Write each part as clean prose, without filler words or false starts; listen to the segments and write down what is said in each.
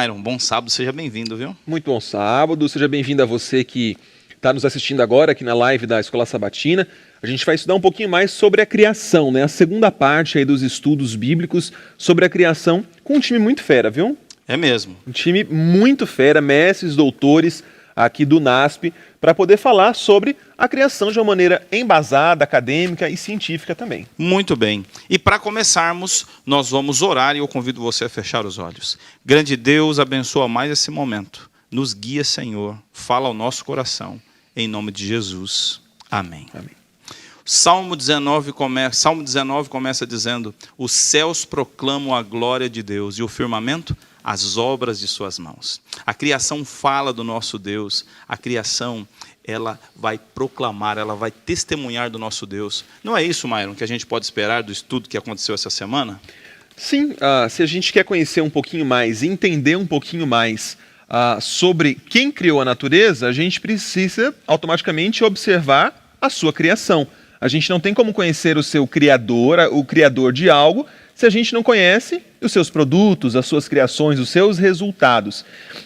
Myron, bom sábado, seja bem-vindo, viu? Muito bom sábado, seja bem-vindo a você que está nos assistindo agora aqui na live da Escola Sabatina. A gente vai estudar um pouquinho mais sobre a criação, né? A segunda parte aí dos estudos bíblicos sobre a criação, com um time muito fera, viu? É mesmo. Um time muito fera, mestres, doutores aqui do NASP, para poder falar sobre a criação de uma maneira embasada, acadêmica e científica também. Muito bem. E para começarmos, nós vamos orar e eu convido você a fechar os olhos. Grande Deus, abençoa mais esse momento. Nos guia, Senhor. Fala ao nosso coração. Em nome de Jesus. Amém. Amém. Salmo 19 começa dizendo: os céus proclamam a glória de Deus e o firmamento as obras de suas mãos. A criação fala do nosso Deus. A criação, ela vai proclamar, ela vai testemunhar do nosso Deus. Não é isso, Myron, que a gente pode esperar do estudo que aconteceu essa semana? Sim, se a gente quer conhecer um pouquinho mais, entender um pouquinho mais sobre quem criou a natureza, a gente precisa automaticamente observar a sua criação. A gente não tem como conhecer o seu criador, o criador de algo, se a gente não conhece os seus produtos, as suas criações, os seus resultados.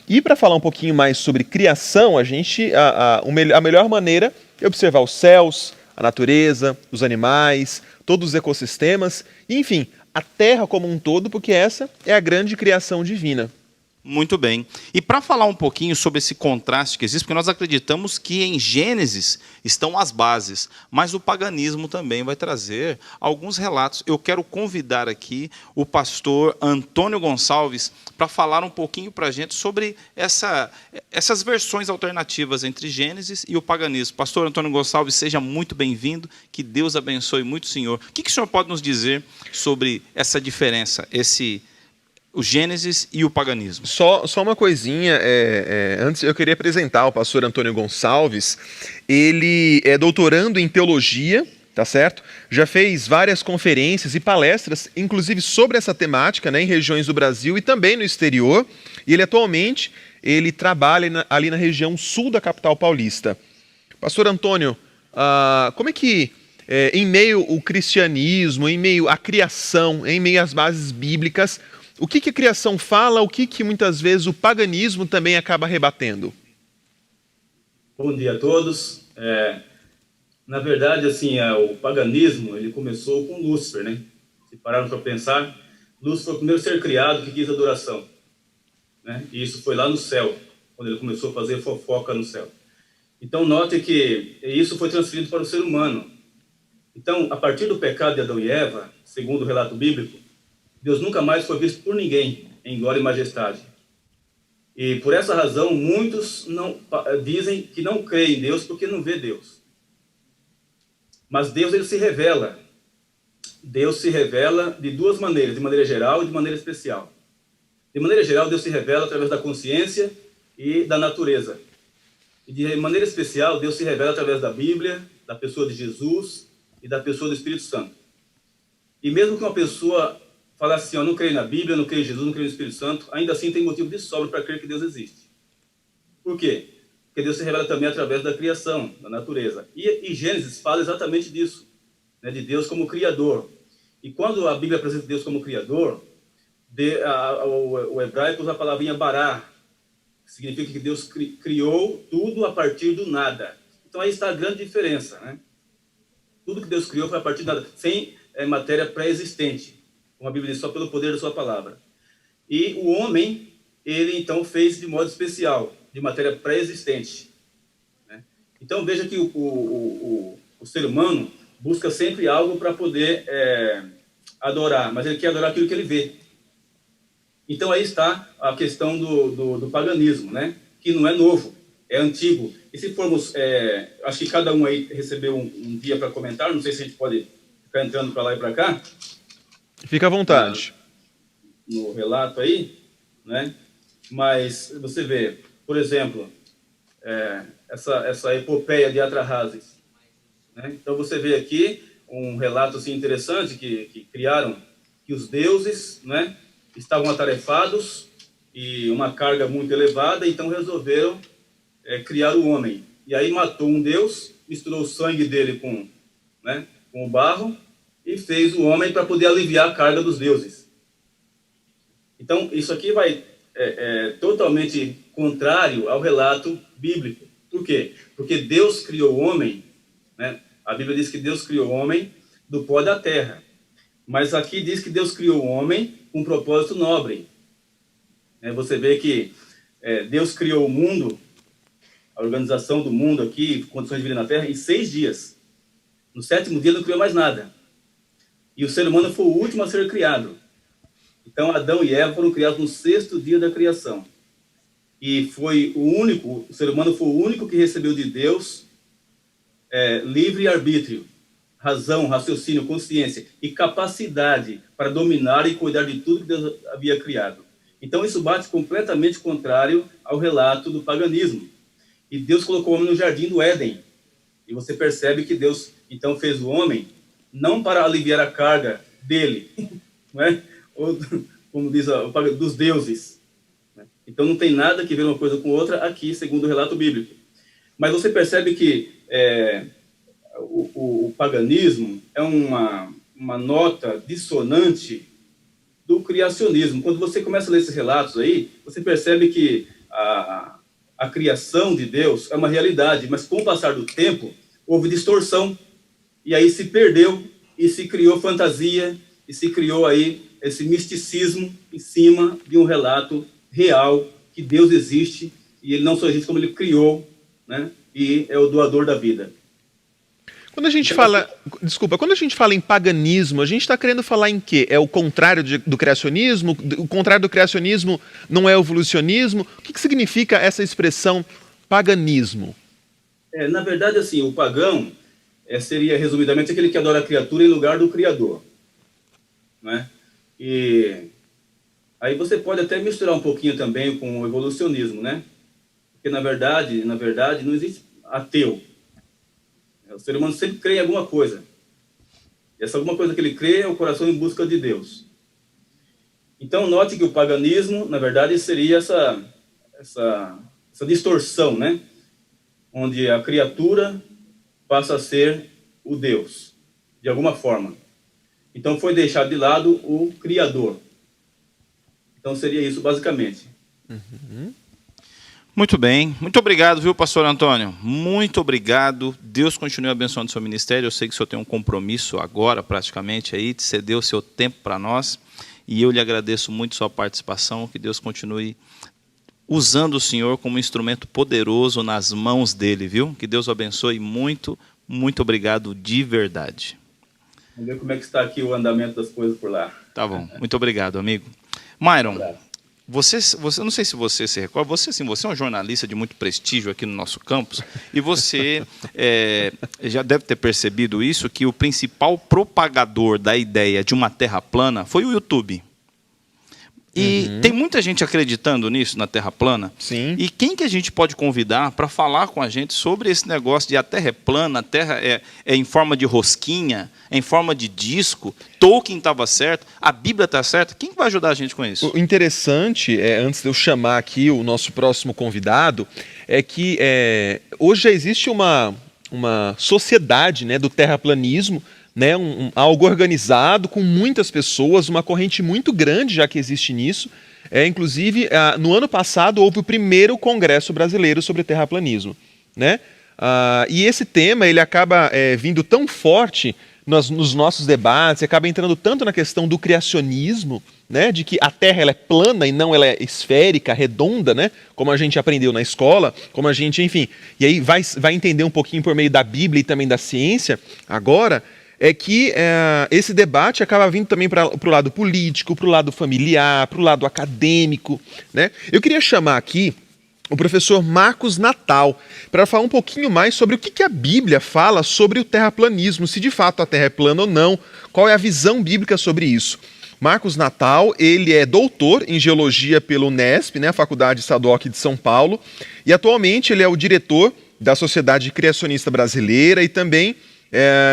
E para falar um pouquinho mais sobre criação, a melhor maneira é observar os céus, a natureza, os animais, todos os ecossistemas, e, enfim, a Terra como um todo, porque essa é a grande criação divina. Muito bem. E para falar um pouquinho sobre esse contraste que existe, porque nós acreditamos que em Gênesis estão as bases, mas o paganismo também vai trazer alguns relatos. Eu quero convidar aqui o pastor Antônio Gonçalves para falar um pouquinho para a gente sobre essas versões alternativas entre Gênesis e o paganismo. Pastor Antônio Gonçalves, seja muito bem-vindo, que Deus abençoe muito o senhor. O que o senhor pode nos dizer sobre essa diferença, o Gênesis e o paganismo? Só uma coisinha, antes eu queria apresentar o pastor Antônio Gonçalves. Ele é doutorando em teologia, tá certo? Já fez várias conferências e palestras, inclusive sobre essa temática, né, em regiões do Brasil e também no exterior. E ele atualmente trabalha ali na região sul da capital paulista. Pastor Antônio, como é que, em meio ao cristianismo, em meio à criação, em meio às bases bíblicas, o que a criação fala, o que muitas vezes o paganismo também acaba rebatendo? Bom dia a todos. Na verdade, assim, o paganismo ele começou com Lúcifer, né? Se pararam para pensar, Lúcifer foi o primeiro ser criado que quis adoração, né? E isso foi lá no céu, quando ele começou a fazer fofoca no céu. Então, note que isso foi transferido para o ser humano. Então, a partir do pecado de Adão e Eva, segundo o relato bíblico, Deus nunca mais foi visto por ninguém em glória e majestade. E por essa razão, muitos dizem que não creem em Deus porque não vê Deus. Mas Deus, ele se revela. Deus se revela de duas maneiras, de maneira geral e de maneira especial. De maneira geral, Deus se revela através da consciência e da natureza. E de maneira especial, Deus se revela através da Bíblia, da pessoa de Jesus e da pessoa do Espírito Santo. E mesmo que uma pessoa falar assim, eu não creio na Bíblia, não creio em Jesus, não creio no Espírito Santo, ainda assim tem motivo de sobra para crer que Deus existe. Por quê? Porque Deus se revela também através da criação, da natureza. E Gênesis fala exatamente disso, né, de Deus como Criador. E quando a Bíblia apresenta Deus como Criador, o hebraico usa a palavrinha bará, que significa que Deus criou tudo a partir do nada. Então aí está a grande diferença, né? Tudo que Deus criou foi a partir do nada, sem matéria pré-existente. Como a Bíblia diz, só pelo poder da sua palavra. E o homem, ele então fez de modo especial, de matéria pré-existente, né? Então veja que o ser humano busca sempre algo para poder adorar, mas ele quer adorar aquilo que ele vê. Então aí está a questão do paganismo, né? Que não é novo, é antigo. E se formos, acho que cada um aí recebeu um dia para comentar, não sei se a gente pode ficar entrando para lá e para cá. Fica à vontade. No relato aí, né? Mas você vê, por exemplo, essa epopeia de Atrahasis, né? Então você vê aqui um relato assim interessante que criaram, que os deuses, né, estavam atarefados e uma carga muito elevada, então resolveram criar o homem. E aí matou um deus, misturou o sangue dele com o barro, e fez o homem para poder aliviar a carga dos deuses. Então, isso aqui vai totalmente contrário ao relato bíblico. Por quê? Porque Deus criou o homem, né? A Bíblia diz que Deus criou o homem do pó da terra. Mas aqui diz que Deus criou o homem com um propósito nobre. Você vê que Deus criou o mundo, a organização do mundo aqui, condições de vida na terra, em 6 dias. No 7º dia não criou mais nada. E o ser humano foi o último a ser criado. Então Adão e Eva foram criados no 6º dia da criação. E o ser humano foi o único que recebeu de Deus livre arbítrio, razão, raciocínio, consciência e capacidade para dominar e cuidar de tudo que Deus havia criado. Então isso bate completamente contrário ao relato do paganismo. E Deus colocou o homem no jardim do Éden. E você percebe que Deus então fez o homem não para aliviar a carga dele, não é? Ou, como diz dos deuses. Então não tem nada que ver uma coisa com outra aqui, segundo o relato bíblico. Mas você percebe que o paganismo é uma nota dissonante do criacionismo. Quando você começa a ler esses relatos aí, você percebe que a criação de Deus é uma realidade, mas com o passar do tempo, houve distorção, e aí se perdeu, e se criou fantasia, e se criou aí esse misticismo em cima de um relato real, que Deus existe, e ele não só existe como ele criou, né? E é o doador da vida. Quando a gente fala em paganismo, a gente está querendo falar em quê? É o contrário do criacionismo? O contrário do criacionismo não é o evolucionismo? O que significa essa expressão paganismo? Na verdade, assim, o pagão seria, resumidamente, aquele que adora a criatura em lugar do Criador. Né? E aí você pode até misturar um pouquinho também com o evolucionismo, né? Porque, na verdade, não existe ateu. O ser humano sempre crê em alguma coisa. E essa alguma coisa que ele crê é o coração em busca de Deus. Então, note que o paganismo, na verdade, seria essa distorção, né? Onde a criatura passa a ser o Deus, de alguma forma. Então, foi deixado de lado o Criador. Então, seria isso, basicamente. Uhum. Muito bem. Muito obrigado, viu, pastor Antônio? Muito obrigado. Deus continue abençoando o seu ministério. Eu sei que o senhor tem um compromisso agora, praticamente, aí, de ceder o seu tempo para nós. E eu lhe agradeço muito sua participação. Que Deus continue usando o senhor como um instrumento poderoso nas mãos dele, viu? Que Deus o abençoe muito. Muito obrigado de verdade. Vamos ver como é que está aqui o andamento das coisas por lá. Tá bom. Muito obrigado, amigo. Myron, você, não sei se você se recorda, você é um jornalista de muito prestígio aqui no nosso campus, e você já deve ter percebido isso, que o principal propagador da ideia de uma terra plana foi o YouTube. E tem muita gente acreditando nisso, na Terra plana. Sim. E quem que a gente pode convidar para falar com a gente sobre esse negócio de a Terra é plana, a Terra é em forma de rosquinha, é em forma de disco, Tolkien estava certo, a Bíblia está certa? Quem vai ajudar a gente com isso? O interessante, antes de eu chamar aqui o nosso próximo convidado, é que hoje já existe uma sociedade, né, do terraplanismo, né, algo organizado com muitas pessoas, uma corrente muito grande já que existe nisso. Inclusive, no ano passado houve o primeiro Congresso Brasileiro sobre terraplanismo, né? E esse tema ele acaba vindo tão forte nos nossos debates, acaba entrando tanto na questão do criacionismo, né, de que a Terra ela é plana e não ela é esférica, redonda, né, como a gente aprendeu na escola, como a gente, enfim, e aí vai entender um pouquinho por meio da Bíblia e também da ciência agora. É que esse debate acaba vindo também para o lado político, para o lado familiar, para o lado acadêmico, né? Eu queria chamar aqui o professor Marcos Natal para falar um pouquinho mais sobre o que a Bíblia fala sobre o terraplanismo, se de fato a Terra é plana ou não, qual é a visão bíblica sobre isso. Marcos Natal, ele é doutor em Geologia pela Unesp, né, a Faculdade Estadual aqui de São Paulo, e atualmente ele é o diretor da Sociedade Criacionista Brasileira e também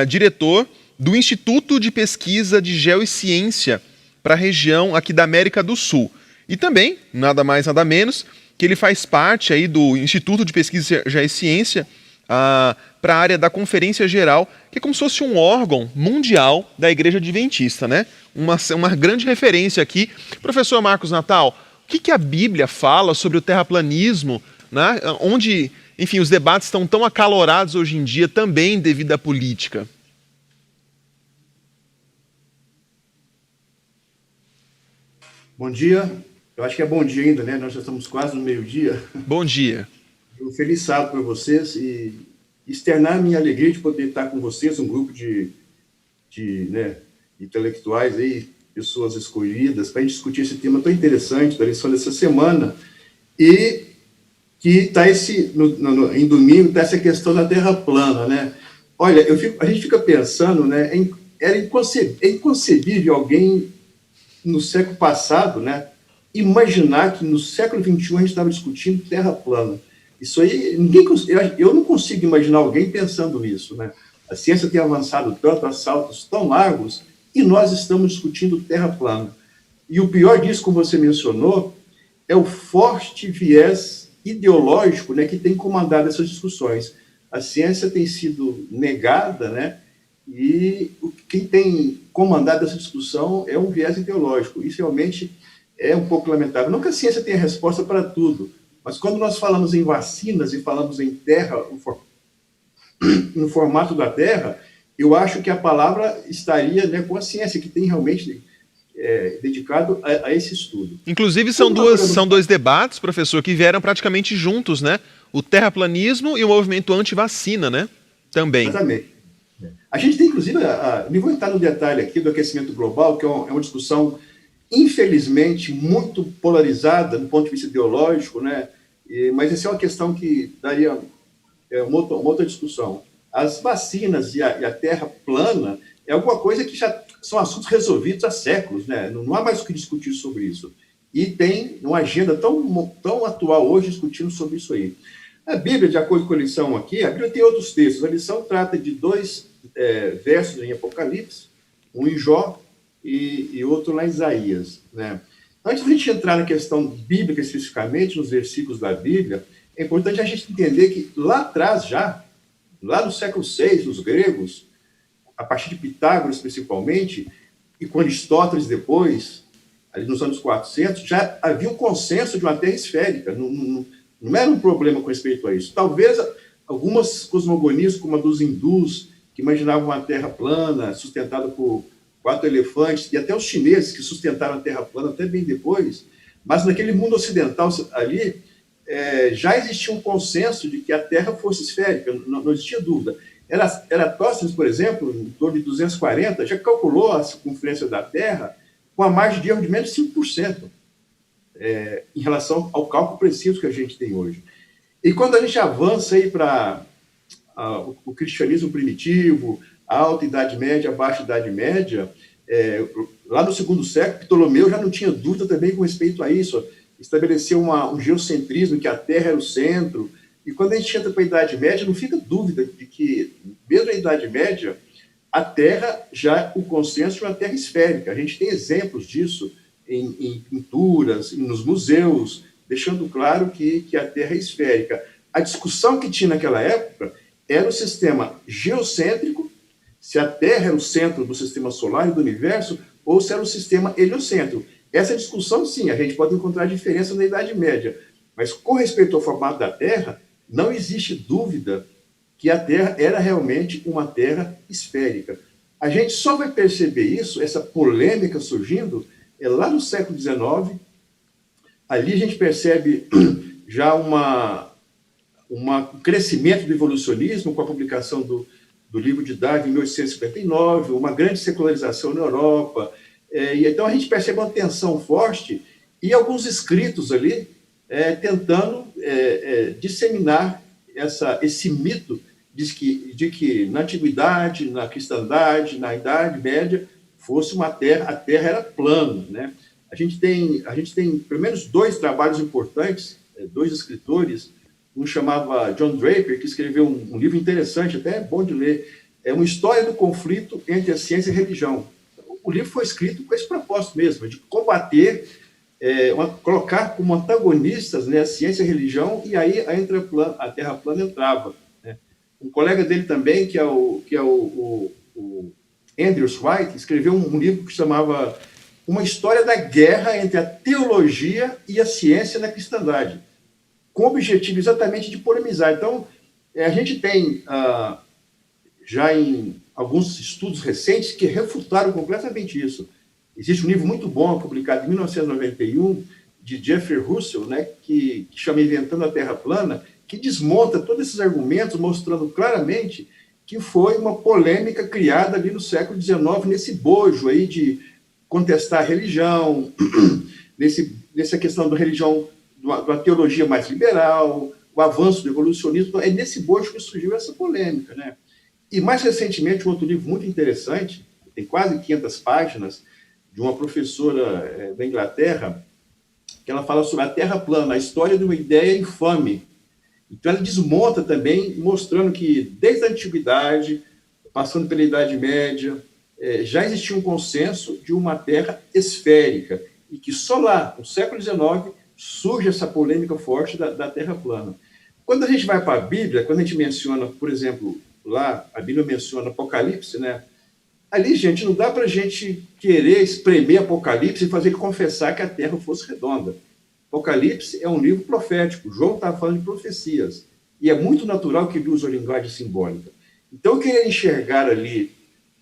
diretor do Instituto de Pesquisa de Geociência para a região aqui da América do Sul. E também, nada mais nada menos, que ele faz parte aí do Instituto de Pesquisa de Geociência para a área da Conferência Geral, que é como se fosse um órgão mundial da Igreja Adventista, né? Uma grande referência aqui. Professor Marcos Natal, que a Bíblia fala sobre o terraplanismo, né? Onde, enfim, os debates estão tão acalorados hoje em dia também devido à política. Bom dia. Eu acho que é bom dia ainda, né? Nós já estamos quase no meio-dia. Bom dia. Um feliz sábado para vocês e externar minha alegria de poder estar com vocês, um grupo de intelectuais aí, pessoas escolhidas, para a gente discutir esse tema tão interessante da lição dessa semana. E que está em domingo, está essa questão da Terra plana, né? Olha, a gente fica pensando, né? Era inconcebível alguém no século passado, né, imaginar que no século XXI a gente estava discutindo Terra plana. Isso aí, eu não consigo imaginar alguém pensando nisso, né? A ciência tem avançado tanto, a saltos tão largos, e nós estamos discutindo Terra plana. E o pior disso, como você mencionou, é o forte viés ideológico, né, que tem comandado essas discussões. A ciência tem sido negada, né, e quem tem comandado essa discussão é um viés ideológico. Isso realmente é um pouco lamentável. Não que a ciência tenha resposta para tudo, mas quando nós falamos em vacinas e falamos em terra, no formato da Terra, eu acho que a palavra estaria, né, com a ciência, que tem realmente dedicado a esse estudo. Inclusive, são dois debates, professor, que vieram praticamente juntos, né? O terraplanismo e o movimento anti-vacina, né? Também. Exatamente. A gente tem, inclusive, não vou entrar no detalhe aqui do aquecimento global, que é uma discussão, infelizmente, muito polarizada do ponto de vista ideológico, né? Mas essa é uma questão que daria uma outra discussão. As vacinas e a Terra plana é alguma coisa que já são assuntos resolvidos há séculos, né? Não há mais o que discutir sobre isso. E tem uma agenda tão atual hoje discutindo sobre isso aí. A Bíblia, de acordo com a lição aqui, a Bíblia tem outros textos. A lição trata de 2 versos em Apocalipse, um em Jó e outro lá em Isaías, né? Antes de a gente entrar na questão bíblica especificamente, nos versículos da Bíblia, é importante a gente entender que lá atrás já, lá no século VI, os gregos, a partir de Pitágoras principalmente, e com Aristóteles depois, ali nos anos 400, já havia um consenso de uma Terra esférica. Não era um problema com respeito a isso. Talvez algumas cosmogonias, como a dos hindus, que imaginavam uma Terra plana, sustentada por 4 elefantes, e até os chineses, que sustentaram a Terra plana até bem depois, mas naquele mundo ocidental ali, já existia um consenso de que a Terra fosse esférica, não existia dúvida. Eratóstenes, por exemplo, em torno de 240, já calculou a circunferência da Terra com a margem de erro de menos de 5%, em relação ao cálculo preciso que a gente tem hoje. E quando a gente avança aí para o cristianismo primitivo, a Alta Idade Média, a Baixa Idade Média, lá no 2º século, Ptolomeu já não tinha dúvida também com respeito a isso, estabeleceu um geocentrismo, que a Terra era o centro. E quando a gente entra para a Idade Média, não fica dúvida de que, mesmo na Idade Média, a Terra já o consenso de uma Terra esférica. A gente tem exemplos disso em pinturas, nos museus, deixando claro que a Terra é esférica. A discussão que tinha naquela época era o sistema geocêntrico, se a Terra era o centro do sistema solar e do universo, ou se era o sistema heliocêntrico. Essa discussão, sim, a gente pode encontrar diferença na Idade Média, mas com respeito ao formato da Terra, não existe dúvida que a Terra era realmente uma Terra esférica. A gente só vai perceber isso, essa polêmica surgindo, lá no século XIX. Ali a gente percebe já um crescimento do evolucionismo com a publicação do livro de Darwin em 1859, uma grande secularização na Europa. E então a gente percebe uma tensão forte e alguns escritos ali tentando disseminar esse mito de que na Antiguidade, na Cristandade, na Idade Média, a Terra era plana, né? A gente tem pelo menos 2 trabalhos importantes, 2 escritores. Um chamava John Draper, que escreveu um livro interessante, até é bom de ler, uma história do conflito entre a ciência e a religião. O livro foi escrito com esse propósito mesmo, de combater, colocar como antagonistas, né, a ciência e a religião, e aí a Terra plana entrava, né? Um colega dele também, que é o Andrews White, escreveu um livro que chamava uma história da guerra entre a teologia e a ciência na cristandade, com o objetivo exatamente de polemizar. Então, a gente tem, já em alguns estudos recentes, que refutaram completamente isso. Existe um livro muito bom, publicado em 1991, de Jeffrey Russell, né, que chama Inventando a Terra Plana, que desmonta todos esses argumentos, mostrando claramente que foi uma polêmica criada ali no século XIX, nesse bojo aí de contestar a religião, nessa questão da religião, de uma teologia mais liberal, o avanço do evolucionismo. É nesse bojo que surgiu essa polêmica, né? E, mais recentemente, um outro livro muito interessante, tem quase 500 páginas, de uma professora da Inglaterra, que ela fala sobre a Terra plana, a história de uma ideia infame. Então, ela desmonta também, mostrando que, desde a Antiguidade, passando pela Idade Média, já existia um consenso de uma Terra esférica, e que só lá, no século XIX, surge essa polêmica forte da Terra plana. Quando a gente vai para a Bíblia, quando a gente menciona, por exemplo, lá, a Bíblia menciona Apocalipse, né? Ali, gente, não dá para a gente querer espremer Apocalipse e fazer ele confessar que a Terra fosse redonda. Apocalipse é um livro profético. João está falando de profecias. E é muito natural que ele use a linguagem simbólica. Então, querer enxergar ali,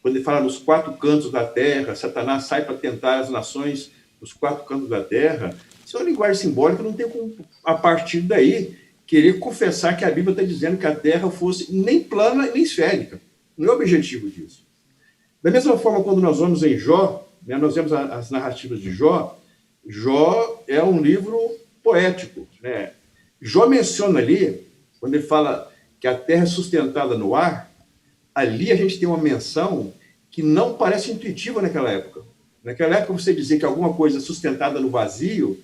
quando ele fala nos 4 cantos da Terra, Satanás sai para tentar as nações nos 4 cantos da Terra, isso é uma linguagem simbólica, não tem como, a partir daí, querer confessar que a Bíblia está dizendo que a Terra fosse nem plana nem esférica. Não é o objetivo disso. Da mesma forma, quando nós vamos em Jó, né, nós vemos as narrativas de Jó. Jó é um livro poético, né? Jó menciona ali, quando ele fala que a terra é sustentada no ar, ali a gente tem uma menção que não parece intuitiva naquela época. Naquela época, você dizer que alguma coisa é sustentada no vazio,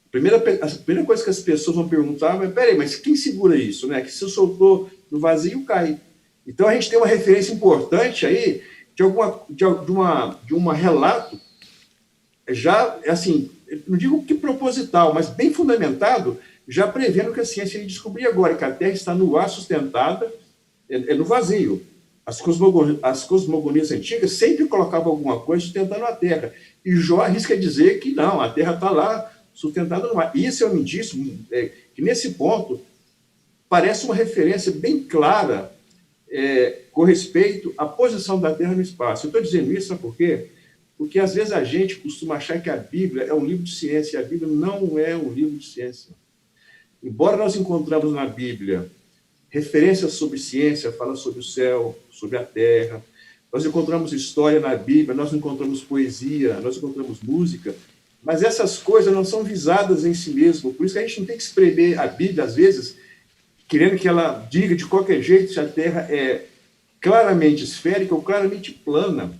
a primeira coisa que as pessoas vão perguntar é: peraí, mas quem segura isso? Né? Que se soltou no vazio, cai. Então, a gente tem uma referência importante aí de um relato, já, assim, não digo que proposital, mas bem fundamentado, já prevendo que a ciência ia descobrir agora, que a Terra está no ar, sustentada, no vazio. As cosmogonias antigas sempre colocavam alguma coisa sustentando a Terra. E Jó arrisca dizer que não, a Terra está lá, sustentada no ar. Isso é um indício que, nesse ponto, parece uma referência bem clara com respeito à posição da Terra no espaço. Eu estou dizendo isso, sabe por quê? Porque, às vezes, a gente costuma achar que a Bíblia é um livro de ciência, e a Bíblia não é um livro de ciência. Embora nós encontramos na Bíblia referências sobre ciência, fala sobre o céu, sobre a terra, nós encontramos história na Bíblia, nós encontramos poesia, nós encontramos música, mas essas coisas não são visadas em si mesmo. Por isso que a gente não tem que espremer a Bíblia, às vezes, querendo que ela diga de qualquer jeito se a Terra é claramente esférica ou claramente plana.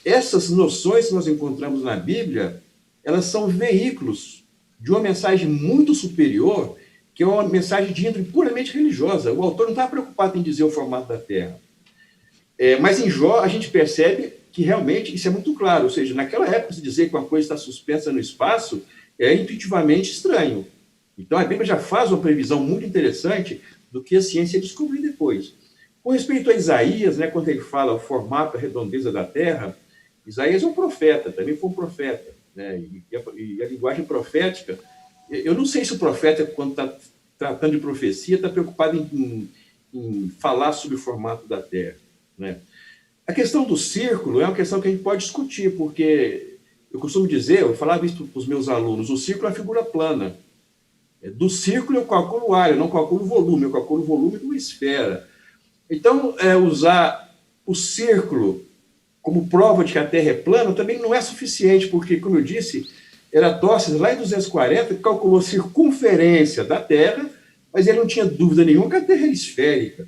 Essas noções que nós encontramos na Bíblia, elas são veículos de uma mensagem muito superior, que é uma mensagem de índole puramente religiosa. O autor não está preocupado em dizer o formato da Terra. Mas em Jó, a gente percebe que realmente isso é muito claro. Ou seja, naquela época, se dizer que uma coisa está suspensa no espaço é intuitivamente estranho. Então, a Bíblia já faz uma previsão muito interessante do que a ciência descobriu depois. Com respeito a Isaías, né, quando ele fala o formato, a redondeza da Terra, Isaías é um profeta, também foi um profeta. Né, e a linguagem profética, eu não sei se o profeta, quando está tratando de profecia, está preocupado em falar sobre o formato da Terra. Né? A questão do círculo é uma questão que a gente pode discutir, porque eu costumo dizer, eu falava isso para os meus alunos, o círculo é uma figura plana. Do círculo eu calculo o área, eu não calculo o volume, eu calculo o volume de uma esfera. Então, usar o círculo como prova de que a Terra é plana também não é suficiente, porque, como eu disse, Eratóstenes, lá em 240, calculou a circunferência da Terra, mas ele não tinha dúvida nenhuma que a Terra é esférica,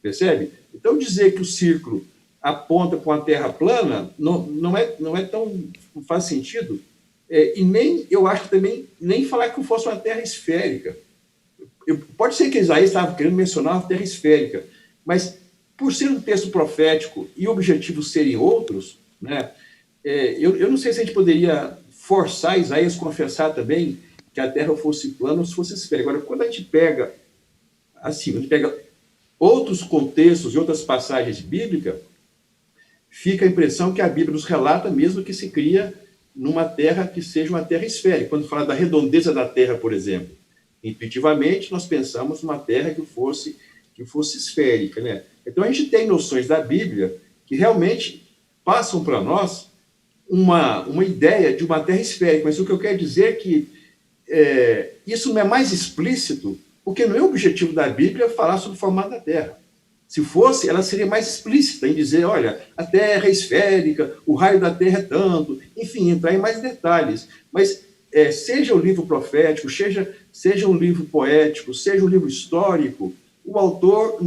percebe? Então, dizer que o círculo aponta para uma Terra plana não faz sentido, e nem, eu acho que também, nem falar que fosse uma Terra esférica. Pode ser que Isaías estava querendo mencionar uma Terra esférica, mas, por ser um texto profético e objetivos serem outros, né, eu não sei se a gente poderia forçar Isaías a confessar também que a Terra fosse plana ou se fosse esférica. Agora, quando a gente pega outros contextos e outras passagens bíblicas, fica a impressão que a Bíblia nos relata mesmo que se cria numa terra que seja uma terra esférica. Quando fala da redondeza da terra, por exemplo, intuitivamente nós pensamos numa terra que fosse esférica, né? Então a gente tem noções da Bíblia que realmente passam para nós uma ideia de uma terra esférica, mas o que eu quero dizer é que isso não é mais explícito, porque não é o objetivo da Bíblia falar sobre o formato da terra. Se fosse, ela seria mais explícita em dizer, olha, a Terra é esférica, o raio da Terra é tanto, enfim, entrar em mais detalhes. Mas seja o livro profético, seja um livro poético, seja um livro histórico, o autor,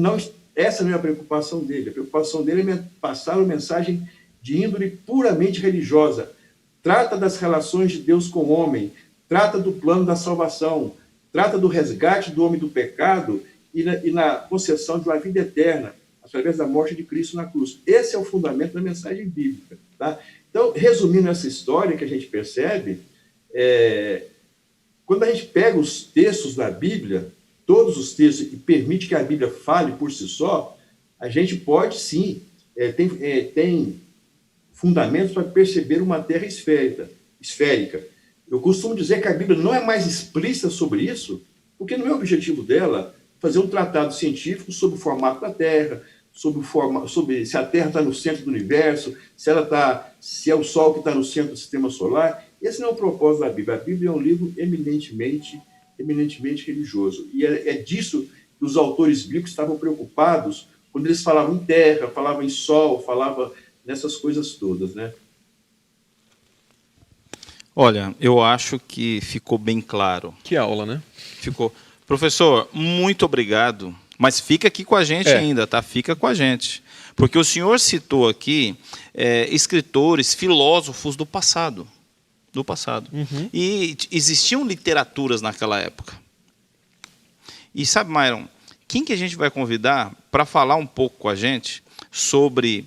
essa não é a preocupação dele. A preocupação dele é passar uma mensagem de índole puramente religiosa. Trata das relações de Deus com o homem, trata do plano da salvação, trata do resgate do homem do pecado e na concessão de uma vida eterna, através da morte de Cristo na cruz. Esse é o fundamento da mensagem bíblica. Tá? Então, resumindo essa história que a gente percebe, quando a gente pega os textos da Bíblia, todos os textos, e permite que a Bíblia fale por si só, a gente pode, sim, tem fundamentos para perceber uma terra esférica. Eu costumo dizer que a Bíblia não é mais explícita sobre isso, porque não é o objetivo dela fazer um tratado científico sobre o formato da Terra, sobre se a Terra está no centro do universo, se é o Sol que está no centro do sistema solar. Esse não é o propósito da Bíblia. A Bíblia é um livro eminentemente religioso. E é disso que os autores bíblicos estavam preocupados quando eles falavam em terra, falavam em sol, falavam nessas coisas todas, né? Olha, eu acho que ficou bem claro. Que aula, né? Ficou. Professor, muito obrigado. Mas fica aqui com a gente ainda, tá? Fica com a gente. Porque o senhor citou aqui escritores, filósofos do passado. Uhum. E existiam literaturas naquela época. E sabe, Myron, quem que a gente vai convidar para falar um pouco com a gente sobre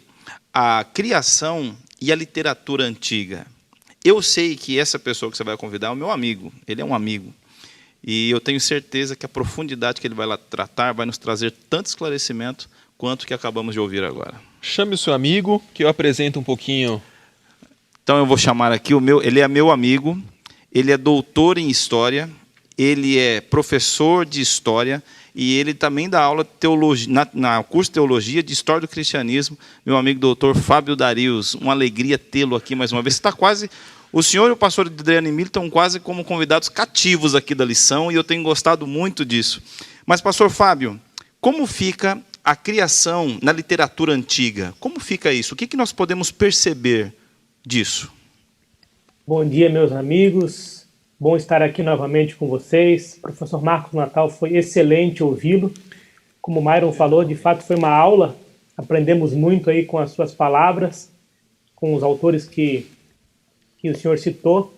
a criação e a literatura antiga? Eu sei que essa pessoa que você vai convidar é o meu amigo. Ele é um amigo. E eu tenho certeza que a profundidade que ele vai lá tratar vai nos trazer tanto esclarecimento quanto que acabamos de ouvir agora. Chame o seu amigo, que eu apresento um pouquinho. Então eu vou chamar aqui ele é meu amigo, ele é doutor em História, ele é professor de História e ele também dá aula de teologia, na curso de Teologia de História do Cristianismo, meu amigo doutor Fábio Darius. Uma alegria tê-lo aqui mais uma vez. Você está quase... O senhor e o pastor Adriano Emílio estão quase como convidados cativos aqui da lição e eu tenho gostado muito disso. Mas, pastor Fábio, como fica a criação na literatura antiga? Como fica isso? O que nós podemos perceber disso? Bom dia, meus amigos. Bom estar aqui novamente com vocês. Professor Marcos Natal, foi excelente ouvi-lo. Como o Myron falou, de fato foi uma aula. Aprendemos muito aí com as suas palavras, com os autores que o senhor citou,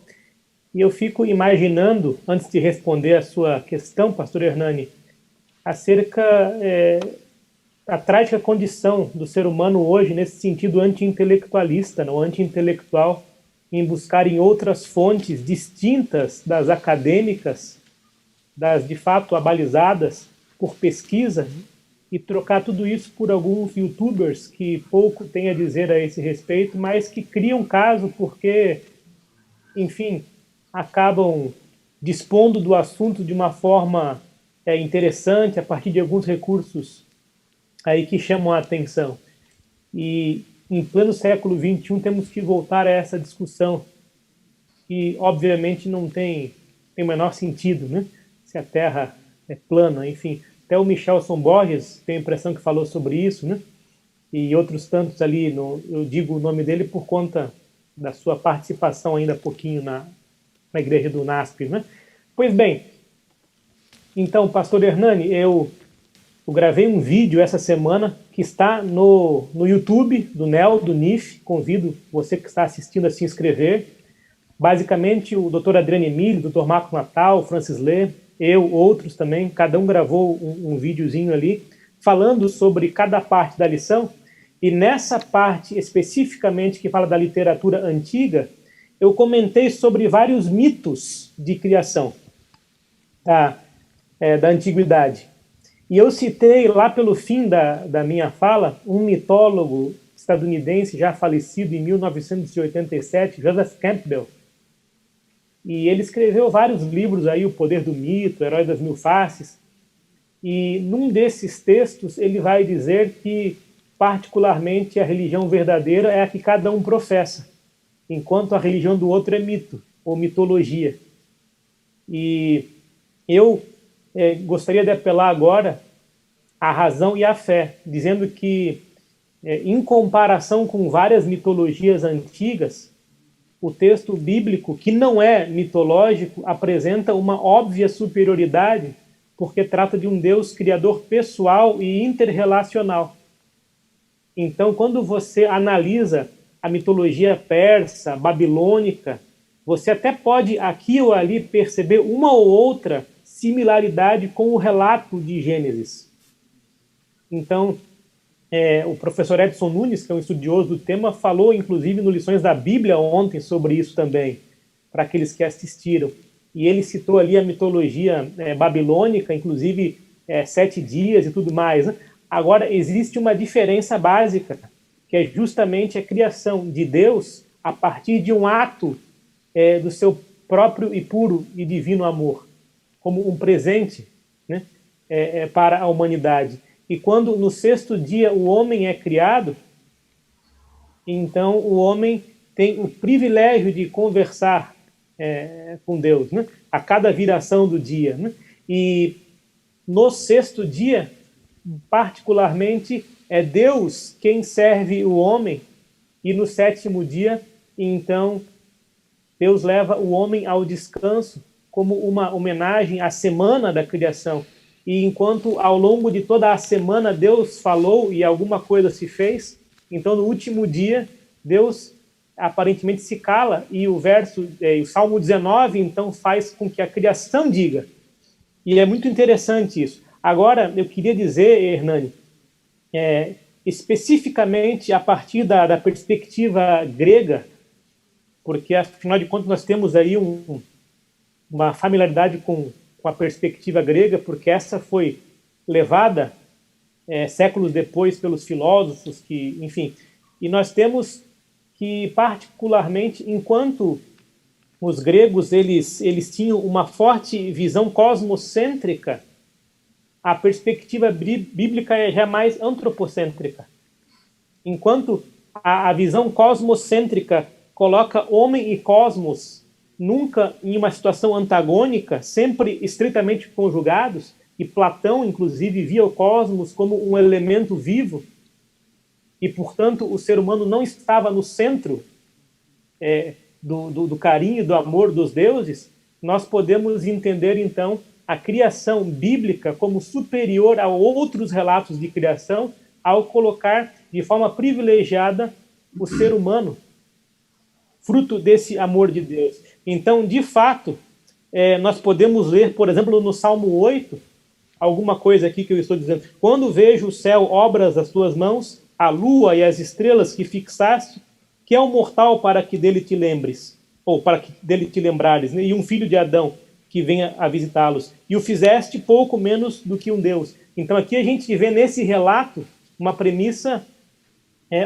e eu fico imaginando, antes de responder a sua questão, pastor Hernani, acerca da trágica condição do ser humano hoje, nesse sentido anti-intelectualista, não anti-intelectual, em buscar em outras fontes distintas das acadêmicas, das de fato abalizadas por pesquisa, e trocar tudo isso por alguns youtubers que pouco têm a dizer a esse respeito, mas que criam caso porque, enfim, acabam dispondo do assunto de uma forma interessante, a partir de alguns recursos aí que chamam a atenção. E em pleno século XXI temos que voltar a essa discussão, que obviamente não tem o menor sentido, né? Se a Terra é plana, enfim. Até o Michelson Borges, tenho a impressão que falou sobre isso, né? E outros tantos ali, eu digo o nome dele por conta da sua participação ainda há pouquinho na igreja do NASP, né? Pois bem, então, pastor Hernani, eu gravei um vídeo essa semana que está no YouTube do NEL, do NIF. Convido você que está assistindo a se inscrever. Basicamente, o Dr. Adriano Emílio, o Dr. Marcos Natal, o Francis Lê, eu, outros também, cada um gravou um videozinho ali, falando sobre cada parte da lição, e nessa parte especificamente que fala da literatura antiga, eu comentei sobre vários mitos de criação da antiguidade. E eu citei lá pelo fim da minha fala um mitólogo estadunidense já falecido em 1987, Joseph Campbell. E ele escreveu vários livros aí, O Poder do Mito, Herói das Mil Faces. E num desses textos ele vai dizer que, particularmente, a religião verdadeira é a que cada um professa, enquanto a religião do outro é mito ou mitologia. E eu gostaria de apelar agora à razão e à fé, dizendo que, em comparação com várias mitologias antigas, o texto bíblico, que não é mitológico, apresenta uma óbvia superioridade, porque trata de um Deus criador pessoal e interrelacional. Então, quando você analisa a mitologia persa, babilônica, você até pode aqui ou ali perceber uma ou outra similaridade com o relato de Gênesis. Então, o professor Edson Nunes, que é um estudioso do tema, falou, inclusive, no Lições da Bíblia ontem sobre isso também, para aqueles que assistiram. E ele citou ali a mitologia babilônica, inclusive 7 dias e tudo mais, né? Agora, existe uma diferença básica, que é justamente a criação de Deus a partir de um ato do seu próprio e puro e divino amor, como um presente, né, para a humanidade. E quando no 6º dia o homem é criado, então o homem tem o privilégio de conversar com Deus, né, a cada viração do dia, né? E no 6º dia, particularmente, é Deus quem serve o homem, e no 7º dia, então, Deus leva o homem ao descanso como uma homenagem à semana da criação. E enquanto ao longo de toda a semana Deus falou e alguma coisa se fez, então no último dia Deus aparentemente se cala, e o Salmo 19 então faz com que a criação diga. E é muito interessante isso. Agora eu queria dizer, Hernani, especificamente a partir da perspectiva grega, porque afinal de contas nós temos aí uma familiaridade com a perspectiva grega, porque essa foi levada séculos depois pelos filósofos, enfim. E nós temos que, particularmente, enquanto os gregos eles tinham uma forte visão cosmocêntrica, a perspectiva bíblica é jamais antropocêntrica. Enquanto a visão cosmocêntrica coloca homem e cosmos nunca em uma situação antagônica, sempre estritamente conjugados, e Platão, inclusive, via o cosmos como um elemento vivo, e, portanto, o ser humano não estava no centro do carinho, do amor dos deuses, nós podemos entender, então, a criação bíblica como superior a outros relatos de criação, ao colocar de forma privilegiada o ser humano, fruto desse amor de Deus. Então, de fato, nós podemos ler, por exemplo, no Salmo 8, alguma coisa aqui que eu estou dizendo. Quando vejo o céu, obras das tuas mãos, a lua e as estrelas que fixaste, que é um mortal para que dele te lembres, ou para que dele te lembrares, né? E um filho de Adão que venha a visitá-los. E o fizeste pouco menos do que um Deus. Então aqui a gente vê nesse relato uma premissa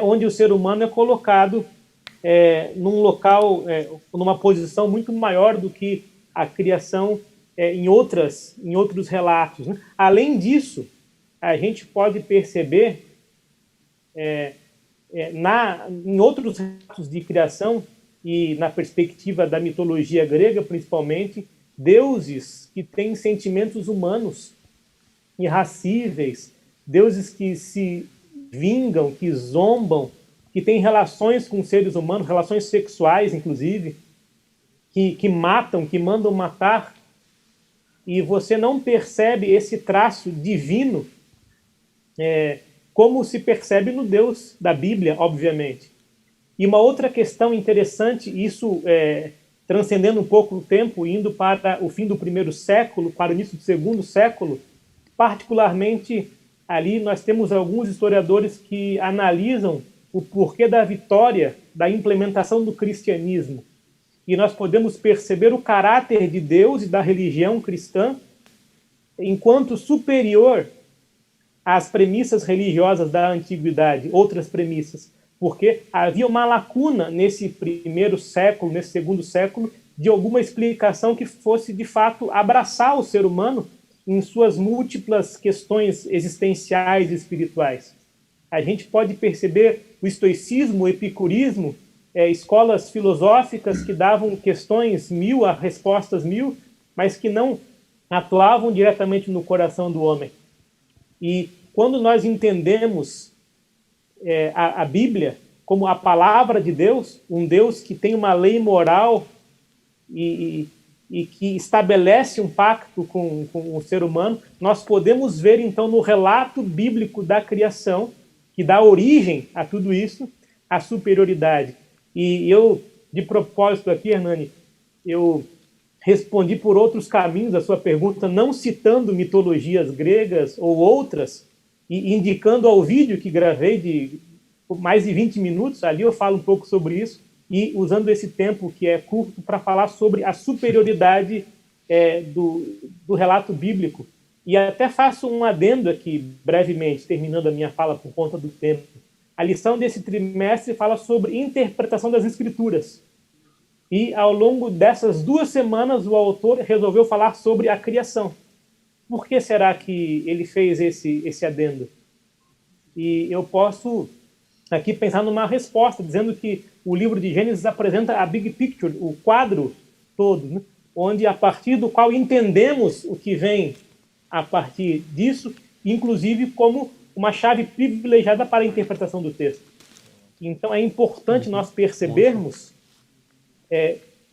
onde o ser humano é colocado num local, numa posição muito maior do que a criação em outros relatos, né? Além disso, a gente pode perceber em outros relatos de criação e na perspectiva da mitologia grega, principalmente, deuses que têm sentimentos humanos irracíveis, deuses que se vingam, que zombam, que têm relações com seres humanos, relações sexuais, inclusive, que matam, que mandam matar, e você não percebe esse traço divino como se percebe no Deus da Bíblia, obviamente. E uma outra questão interessante, isso transcendendo um pouco o tempo, indo para o fim do 1º século, para o início do 2º século, particularmente ali nós temos alguns historiadores que analisam o porquê da vitória da implementação do cristianismo. E nós podemos perceber o caráter de Deus e da religião cristã enquanto superior às premissas religiosas da antiguidade, outras premissas. porque havia uma lacuna nesse primeiro século, nesse segundo século, de alguma explicação que fosse, de fato, abraçar o ser humano em suas múltiplas questões existenciais e espirituais. A gente pode perceber o estoicismo, o epicurismo, escolas filosóficas que davam questões mil a respostas mil, mas que não atuavam diretamente no coração do homem. E quando nós entendemos a Bíblia como a palavra de Deus, um Deus que tem uma lei moral e que estabelece um pacto com o ser humano, nós podemos ver, então, no relato bíblico da criação, que dá origem a tudo isso, a superioridade. E eu, de propósito aqui, Hernani, eu respondi por outros caminhos a sua pergunta, não citando mitologias gregas ou outras, e indicando ao vídeo que gravei de mais de 20 minutos, ali eu falo um pouco sobre isso, e usando esse tempo que é curto para falar sobre a superioridade do relato bíblico. E até faço um adendo aqui, brevemente, terminando a minha fala por conta do tempo. A lição desse trimestre fala sobre interpretação das Escrituras. E ao longo dessas 2 semanas, o autor resolveu falar sobre a criação. Por que será que ele fez esse adendo? E eu posso aqui pensar numa resposta, dizendo que o livro de Gênesis apresenta a big picture, o quadro todo, né? Onde, a partir do qual entendemos o que vem a partir disso, inclusive como uma chave privilegiada para a interpretação do texto. Então é importante nós percebermos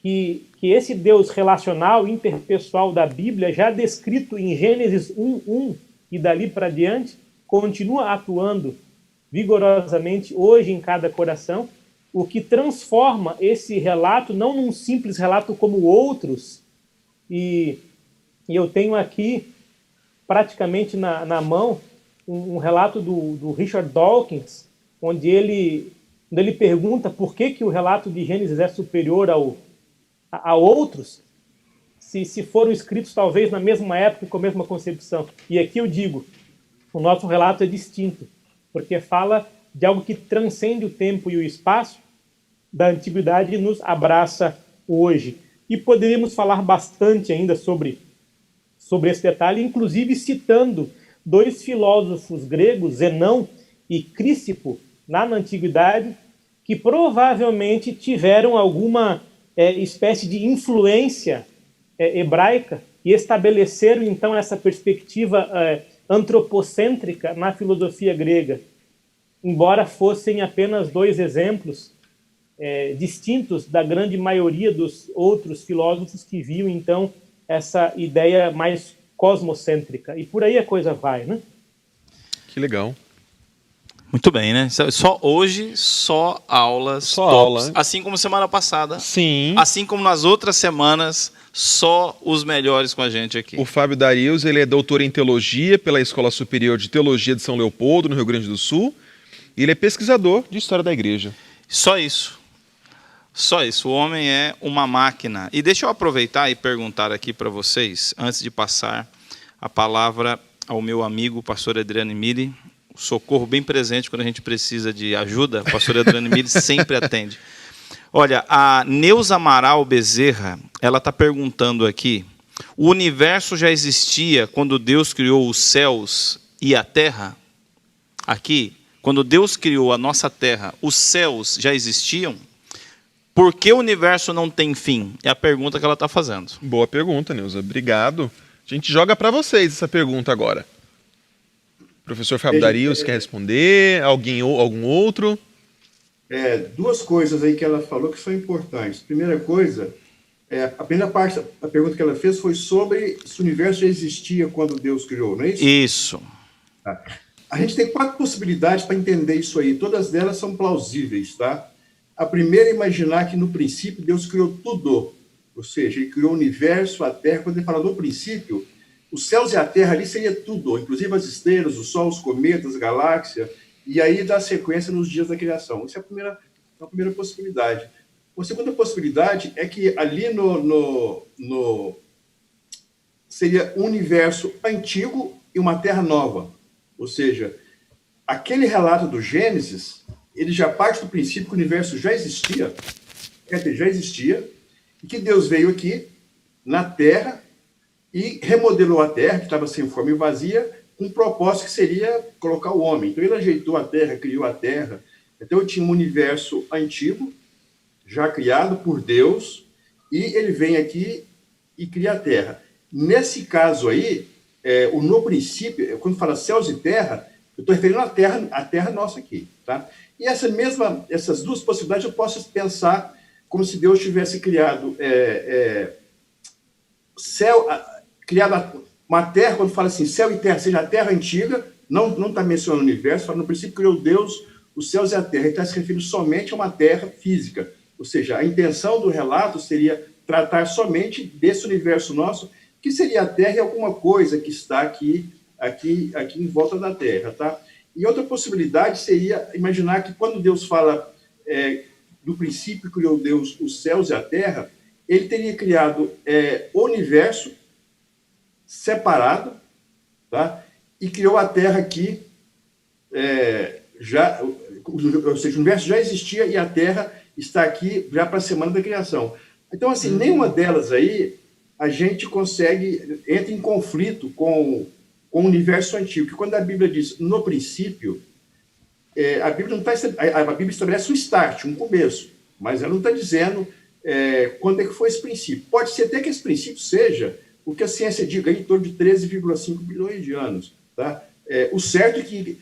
que esse Deus relacional, interpessoal da Bíblia, já descrito em Gênesis 1:1 e dali para diante, continua atuando vigorosamente hoje em cada coração, o que transforma esse relato não num simples relato como outros. E eu tenho aqui, praticamente na mão, um relato do Richard Dawkins, onde ele pergunta por que o relato de Gênesis é superior a outros, se foram escritos talvez na mesma época com a mesma concepção. E aqui eu digo, o nosso relato é distinto, porque fala de algo que transcende o tempo e o espaço da antiguidade e nos abraça hoje. E poderíamos falar bastante ainda sobre esse detalhe, inclusive citando 2 filósofos gregos, Zenão e Crícipo, na antiguidade, que provavelmente tiveram alguma espécie de influência hebraica e estabeleceram, então, essa perspectiva antropocêntrica na filosofia grega, embora fossem apenas 2 exemplos distintos da grande maioria dos outros filósofos que viam, então, essa ideia mais cosmocêntrica. E por aí a coisa vai, né? Que legal. Muito bem, né? Só hoje, só aulas Só tops. aula, né? Assim como semana passada. Sim. Assim como nas outras semanas, só os melhores com a gente aqui. O Fábio Darius, ele é doutor em teologia pela Escola Superior de Teologia de São Leopoldo, no Rio Grande do Sul. E ele é pesquisador de história da igreja. Só isso. Só isso. O homem é uma máquina. E deixa eu aproveitar e perguntar aqui para vocês, antes de passar a palavra ao meu amigo, pastor Adriano Mille, o socorro bem presente quando a gente precisa de ajuda, o pastor Adriano Mille sempre atende. Olha, a Neuza Amaral Bezerra, ela está perguntando aqui, o universo já existia quando Deus criou os céus e a terra? Aqui, quando Deus criou a nossa terra, os céus já existiam? Por que o universo não tem fim? É a pergunta que ela está fazendo. Boa pergunta, Neuza. Obrigado. A gente joga para vocês essa pergunta agora. Professor Fábio Darius quer responder? Algum outro? 2 coisas aí que ela falou que são importantes. Primeira coisa, a primeira parte da pergunta que ela fez foi sobre se o universo já existia quando Deus criou, não é isso? Isso. Tá. A gente tem 4 possibilidades para entender isso aí. Todas elas são plausíveis, tá? A primeira é imaginar que no princípio Deus criou tudo. Ou seja, ele criou o universo, a terra. Quando ele fala no princípio, os céus e a terra ali seria tudo, inclusive as estrelas, o sol, os cometas, a galáxia, e aí dá sequência nos dias da criação. Essa é a primeira possibilidade. A segunda possibilidade é que ali seria um universo antigo e uma terra nova. Ou seja, aquele relato do Gênesis ele já parte do princípio que o universo já existia, e que Deus veio aqui na Terra e remodelou a Terra, que estava sem forma e vazia, com um propósito que seria colocar o homem. Então ele ajeitou a Terra, criou a Terra. Então tinha um universo antigo, já criado por Deus, e ele vem aqui e cria a Terra. Nesse caso aí, no princípio, quando fala céus e terra, eu estou referindo à terra nossa aqui. Tá? E essas duas possibilidades eu posso pensar como se Deus tivesse criado criado uma terra, quando fala assim, céu e terra, seja a terra antiga, não está mencionando o universo, fala, no princípio criou Deus os céus e a terra, ele está se referindo somente a uma terra física, ou seja, a intenção do relato seria tratar somente desse universo nosso, que seria a terra e alguma coisa que está aqui em volta da terra, tá? E outra possibilidade seria imaginar que quando Deus fala do princípio criou Deus os céus e a terra, ele teria criado o universo separado, tá? E criou a terra aqui, ou seja, o universo já existia e a terra está aqui já para a semana da criação. Então, assim, nenhuma delas aí a gente entra em conflito com o universo antigo, que quando a Bíblia diz no princípio, a Bíblia estabelece um start, um começo, mas ela não está dizendo quando é que foi esse princípio. Pode ser até que esse princípio seja o que a ciência diga em torno de 13,5 bilhões de anos. Tá? O certo é que,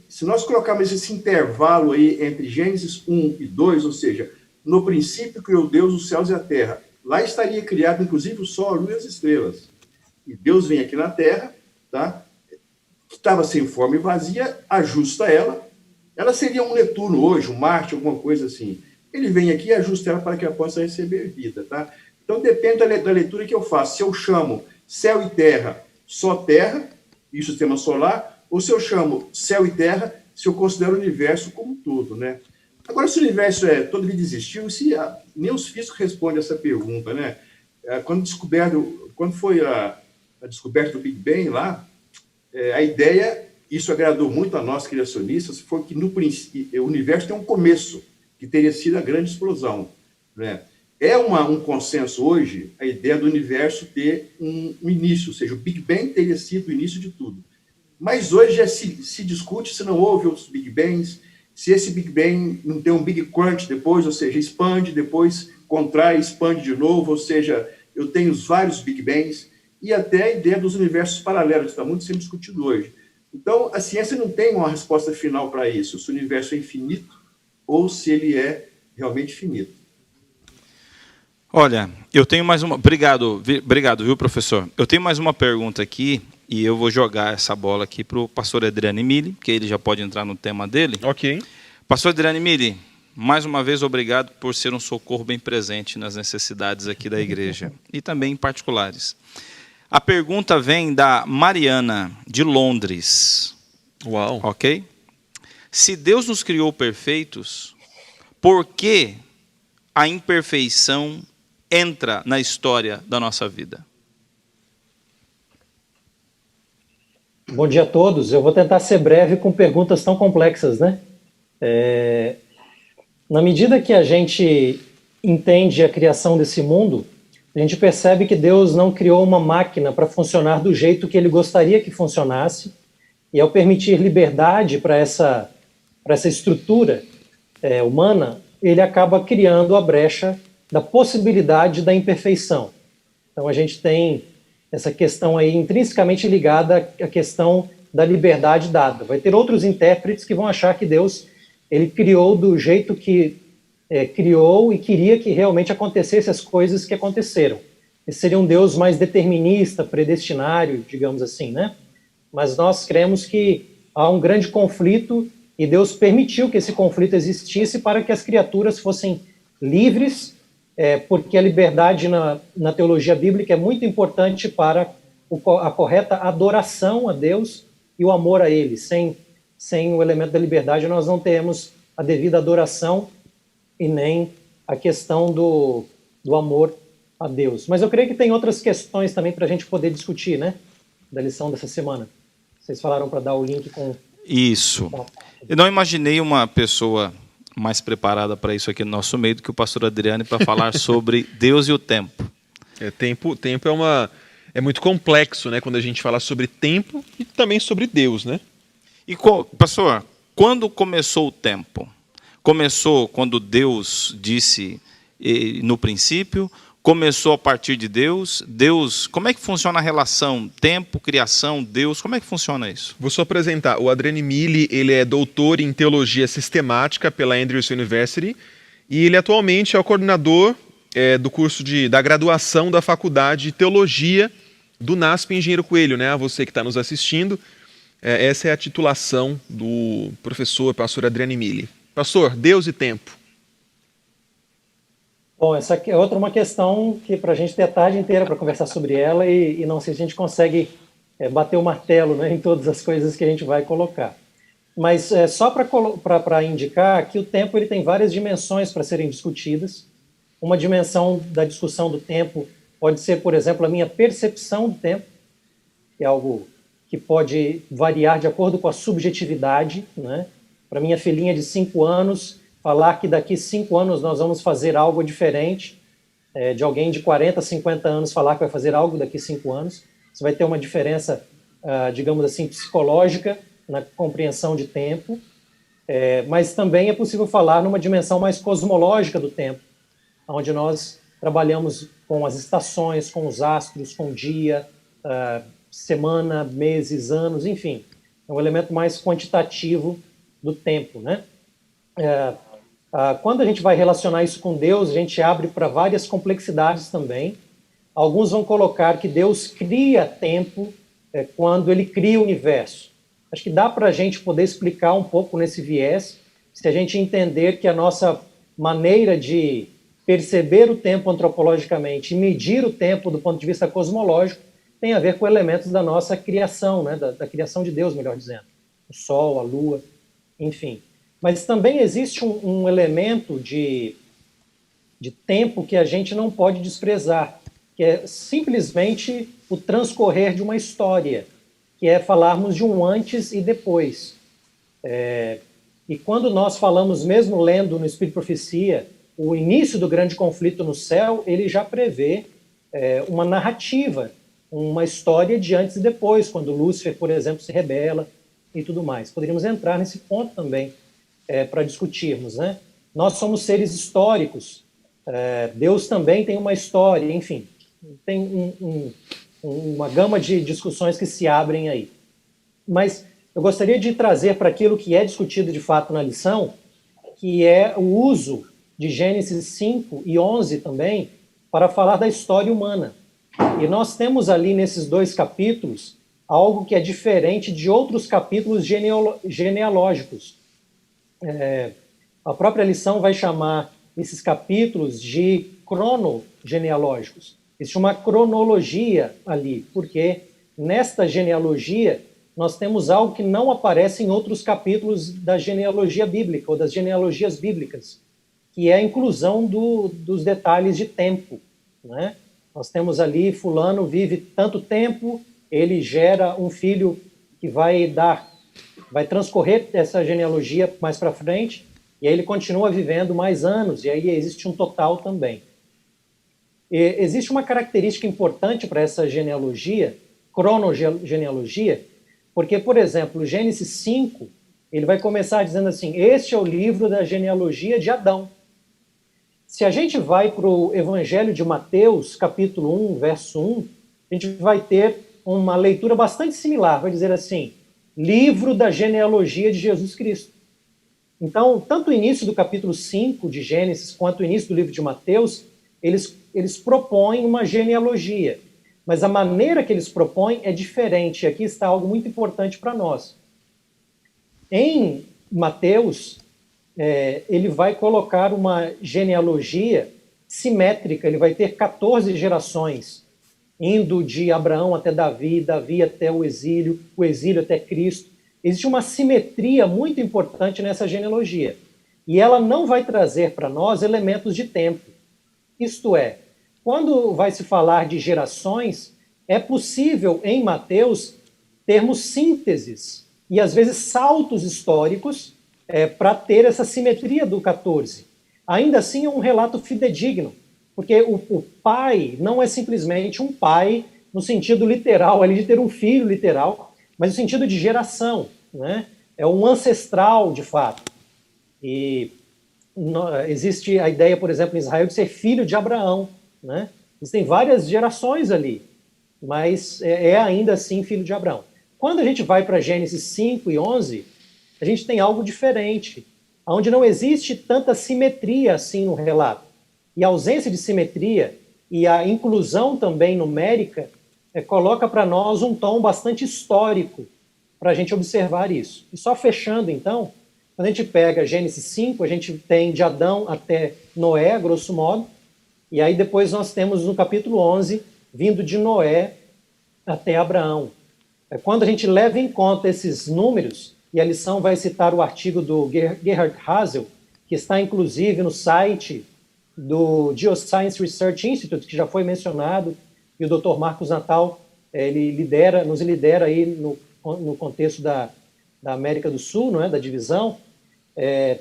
se nós colocarmos esse intervalo aí entre Gênesis 1 e 2, ou seja, no princípio criou Deus os céus e a terra, lá estaria criado, inclusive, o sol, a lua e as estrelas. E Deus vem aqui na terra, tá? Que estava sem forma e vazia, ajusta ela. Ela seria um Netuno hoje, um Marte, alguma coisa assim. Ele vem aqui e ajusta ela para que ela possa receber vida. Tá? Então, depende da leitura que eu faço. Se eu chamo céu e terra, só terra, e o sistema solar, ou se eu chamo céu e terra, se eu considero o universo como um todo, né? Agora, se o universo toda vida existiu, nem os físicos respondem essa pergunta, né? Quando foi a descoberta do Big Bang lá, a ideia, isso agradou muito a nós criacionistas, foi que o universo tem um começo, que teria sido a grande explosão, né? Um consenso hoje a ideia do universo ter um início, ou seja, o Big Bang teria sido o início de tudo. Mas hoje já se discute se não houve outros Big Bangs, se esse Big Bang não tem um Big Crunch depois, ou seja, expande, depois contrai, expande de novo, ou seja, eu tenho vários Big Bangs, e até a ideia dos universos paralelos, que está muito sendo discutido hoje. Então, a ciência não tem uma resposta final para isso, se o universo é infinito ou se ele é realmente finito. Olha, eu tenho mais uma... Obrigado, viu, professor? Eu tenho mais uma pergunta aqui, e eu vou jogar essa bola aqui para o pastor Adriano Emílio, que ele já pode entrar no tema dele. Ok. Pastor Adriano Emílio, mais uma vez, obrigado por ser um socorro bem presente nas necessidades aqui da igreja, e também em particulares. A pergunta vem da Mariana, de Londres. Uau. Ok? Se Deus nos criou perfeitos, por que a imperfeição entra na história da nossa vida? Bom dia a todos. Eu vou tentar ser breve com perguntas tão complexas, né? Na medida que a gente entende a criação desse mundo, a gente percebe que Deus não criou uma máquina para funcionar do jeito que ele gostaria que funcionasse, e ao permitir liberdade para essa estrutura humana, ele acaba criando a brecha da possibilidade da imperfeição. Então a gente tem essa questão aí intrinsecamente ligada à questão da liberdade dada. Vai ter outros intérpretes que vão achar que Deus ele criou do jeito que criou e queria que realmente acontecessem as coisas que aconteceram. Esse seria um Deus mais determinista, predestinário, digamos assim, né? Mas nós cremos que há um grande conflito e Deus permitiu que esse conflito existisse para que as criaturas fossem livres, porque a liberdade na teologia bíblica é muito importante para a correta adoração a Deus e o amor a Ele. Sem o elemento da liberdade, nós não temos a devida adoração e nem a questão do amor a Deus. Mas eu creio que tem outras questões também para a gente poder discutir, né? Da lição dessa semana. Vocês falaram para dar o link com Isso. Eu não imaginei uma pessoa mais preparada para isso aqui no nosso meio do que o pastor Adriane para falar sobre Deus e o tempo. Tempo é muito complexo, né? Quando a gente fala sobre tempo e também sobre Deus, né? E, pastor, quando começou o tempo? Começou quando Deus disse no princípio? Começou a partir de Deus? Como é que funciona a relação tempo, criação, Deus? Como é que funciona isso? Vou só apresentar. O Adriane Mille, ele é doutor em teologia sistemática pela Andrews University e ele atualmente é o coordenador do curso da graduação da Faculdade de Teologia do NASP Engenheiro Coelho, né? A você que está nos assistindo, essa é a titulação do pastor Adriane Mille. Pastor, Deus e tempo. Bom, essa é uma questão que para a gente ter a tarde inteira para conversar sobre ela e não sei se a gente consegue bater o martelo, né, em todas as coisas que a gente vai colocar. Mas só para indicar que o tempo ele tem várias dimensões para serem discutidas. Uma dimensão da discussão do tempo pode ser, por exemplo, a minha percepção do tempo, que é algo que pode variar de acordo com a subjetividade, né? Para minha filhinha de 5 anos, falar que daqui 5 anos nós vamos fazer algo diferente, de alguém de 40, 50 anos falar que vai fazer algo daqui 5 anos, você vai ter uma diferença, digamos assim, psicológica na compreensão de tempo, mas também é possível falar numa dimensão mais cosmológica do tempo, onde nós trabalhamos com as estações, com os astros, com o dia, semana, meses, anos, enfim. É um elemento mais quantitativo do tempo, né? Quando a gente vai relacionar isso com Deus, a gente abre para várias complexidades também. Alguns vão colocar que Deus cria tempo quando ele cria o universo. Acho que dá para a gente poder explicar um pouco nesse viés, se a gente entender que a nossa maneira de perceber o tempo antropologicamente e medir o tempo do ponto de vista cosmológico tem a ver com elementos da nossa criação, né? da criação de Deus, melhor dizendo. O Sol, a Lua, enfim. Mas também existe um elemento de tempo que a gente não pode desprezar, que é simplesmente o transcorrer de uma história, que é falarmos de um antes e depois. E quando nós falamos, mesmo lendo no Espírito e Profecia, o início do grande conflito no céu, ele já prevê uma narrativa, uma história de antes e depois, quando Lúcifer, por exemplo, se rebela e tudo mais. Poderíamos entrar nesse ponto também para discutirmos, né? Nós somos seres históricos, Deus também tem uma história, enfim, tem uma gama de discussões que se abrem aí. Mas eu gostaria de trazer para aquilo que é discutido de fato na lição, que é o uso de Gênesis 5 e 11 também, para falar da história humana. E nós temos ali nesses 2 capítulos algo que é diferente de outros capítulos genealógicos. A própria lição vai chamar esses capítulos de cronogenealógicos. Existe uma cronologia ali, porque nesta genealogia nós temos algo que não aparece em outros capítulos da genealogia bíblica ou das genealogias bíblicas, que é a inclusão dos detalhes de tempo, né? Nós temos ali, fulano vive tanto tempo, ele gera um filho que vai transcorrer essa genealogia mais para frente, e aí ele continua vivendo mais anos, e aí existe um total também. E existe uma característica importante para essa genealogia, cronogenealogia, porque, por exemplo, Gênesis 5, ele vai começar dizendo assim, este é o livro da genealogia de Adão. Se a gente vai para o Evangelho de Mateus, capítulo 1, verso 1, a gente vai ter uma leitura bastante similar, vai dizer assim, livro da genealogia de Jesus Cristo. Então, tanto o início do capítulo 5 de Gênesis, quanto o início do livro de Mateus, eles propõem uma genealogia, mas a maneira que eles propõem é diferente, e aqui está algo muito importante para nós. Em Mateus, ele vai colocar uma genealogia simétrica, ele vai ter 14 gerações, indo de Abraão até Davi, Davi até o exílio até Cristo. Existe uma simetria muito importante nessa genealogia, e ela não vai trazer para nós elementos de tempo. Isto é, quando vai se falar de gerações, é possível em Mateus termos sínteses e às vezes saltos históricos para ter essa simetria do 14. Ainda assim é um relato fidedigno, porque o pai não é simplesmente um pai no sentido literal, ali de ter um filho literal, mas no sentido de geração, né? É um ancestral, de fato. E existe a ideia, por exemplo, em Israel, de ser filho de Abraão, né? Existem várias gerações ali, mas é ainda assim filho de Abraão. Quando a gente vai para Gênesis 5 e 11, a gente tem algo diferente, onde não existe tanta simetria assim no relato. E a ausência de simetria e a inclusão também numérica coloca para nós um tom bastante histórico para a gente observar isso. E só fechando, então, quando a gente pega Gênesis 5, a gente tem de Adão até Noé, grosso modo, e aí depois nós temos no capítulo 11, vindo de Noé até Abraão. Quando a gente leva em conta esses números, e a lição vai citar o artigo do Gerhard Hasel, que está inclusive no site do Geoscience Research Institute, que já foi mencionado, e o Dr. Marcos Natal ele nos lidera aí no contexto da América do Sul, não é, da divisão.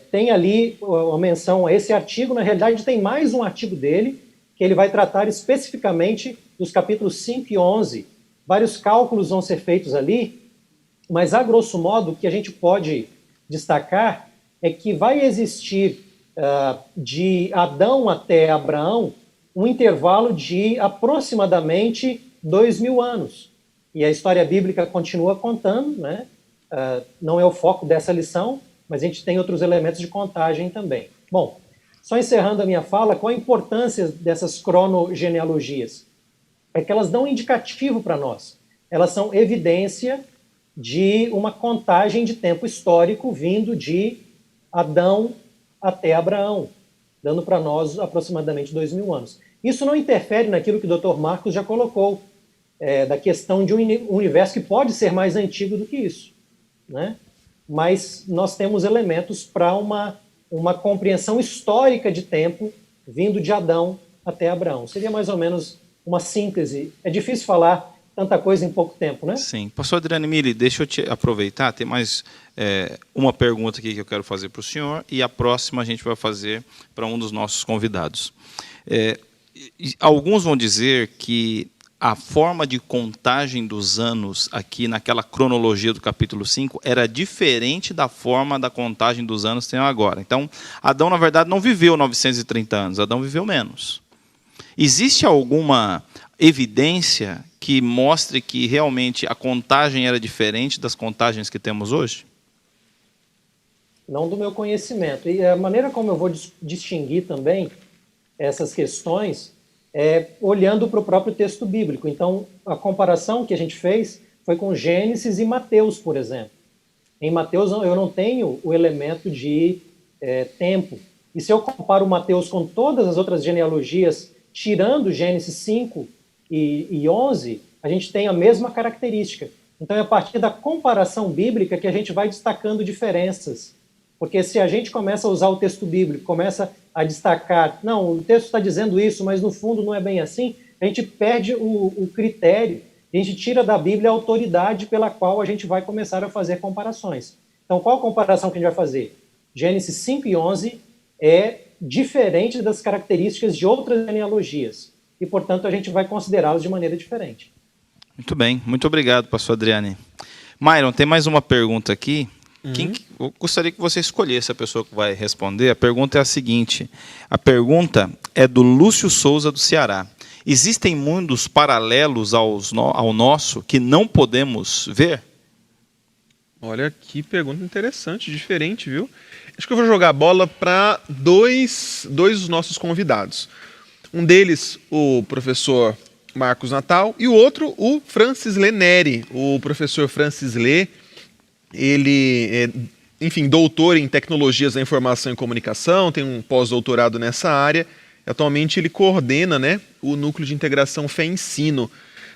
Tem ali uma menção a esse artigo. Na realidade, tem mais um artigo dele, que ele vai tratar especificamente dos capítulos 5 e 11. Vários cálculos vão ser feitos ali, mas, a grosso modo, o que a gente pode destacar é que vai existir, de Adão até Abraão, um intervalo de aproximadamente 2.000 anos. E a história bíblica continua contando, né? Não é o foco dessa lição, mas a gente tem outros elementos de contagem também. Bom, só encerrando a minha fala, qual a importância dessas cronogenealogias? É que elas dão um indicativo para nós. Elas são evidência de uma contagem de tempo histórico vindo de Adão até Abraão, dando para nós aproximadamente 2.000 anos. Isso não interfere naquilo que o Dr. Marcos já colocou, da questão de um universo que pode ser mais antigo do que isso, né? Mas nós temos elementos para uma compreensão histórica de tempo vindo de Adão até Abraão. Seria mais ou menos uma síntese. É difícil falar tanta coisa em pouco tempo, né? Sim. Pastor Adriano Mili, deixa eu te aproveitar, tem mais uma pergunta aqui que eu quero fazer para o senhor, e a próxima a gente vai fazer para um dos nossos convidados. Alguns vão dizer que a forma de contagem dos anos aqui naquela cronologia do capítulo 5 era diferente da forma da contagem dos anos que tem agora. Então, Adão, na verdade, não viveu 930 anos, Adão viveu menos. Existe alguma evidência que mostre que realmente a contagem era diferente das contagens que temos hoje? Não do meu conhecimento. E a maneira como eu vou distinguir também essas questões olhando para o próprio texto bíblico. Então, a comparação que a gente fez foi com Gênesis e Mateus, por exemplo. Em Mateus, eu não tenho o elemento de tempo. E se eu comparo Mateus com todas as outras genealogias, tirando Gênesis 5 e 11, a gente tem a mesma característica. Então, é a partir da comparação bíblica que a gente vai destacando diferenças. Porque se a gente começa a usar o texto bíblico, começa a destacar, não, o texto está dizendo isso, mas no fundo não é bem assim, a gente perde o critério, a gente tira da Bíblia a autoridade pela qual a gente vai começar a fazer comparações. Então, qual a comparação que a gente vai fazer? Gênesis 5 e 11 é diferente das características de outras genealogias, e, portanto, a gente vai considerá-las de maneira diferente. Muito bem, muito obrigado, pastor Adriane. Myron, tem mais uma pergunta aqui. Eu gostaria que você escolhesse a pessoa que vai responder. A pergunta é a seguinte: a pergunta é do Lúcio Souza, do Ceará. Existem mundos paralelos ao nosso que não podemos ver? Olha, que pergunta interessante, diferente, viu? Acho que eu vou jogar a bola para dois dos nossos convidados. Um deles, o professor Marcos Natal, e o outro, o Francis Lê Neri. O professor Francis Lê, ele é, enfim, doutor em tecnologias da informação e comunicação, tem um pós-doutorado nessa área. Atualmente ele coordena, né, o Núcleo de Integração Fé e Ensino.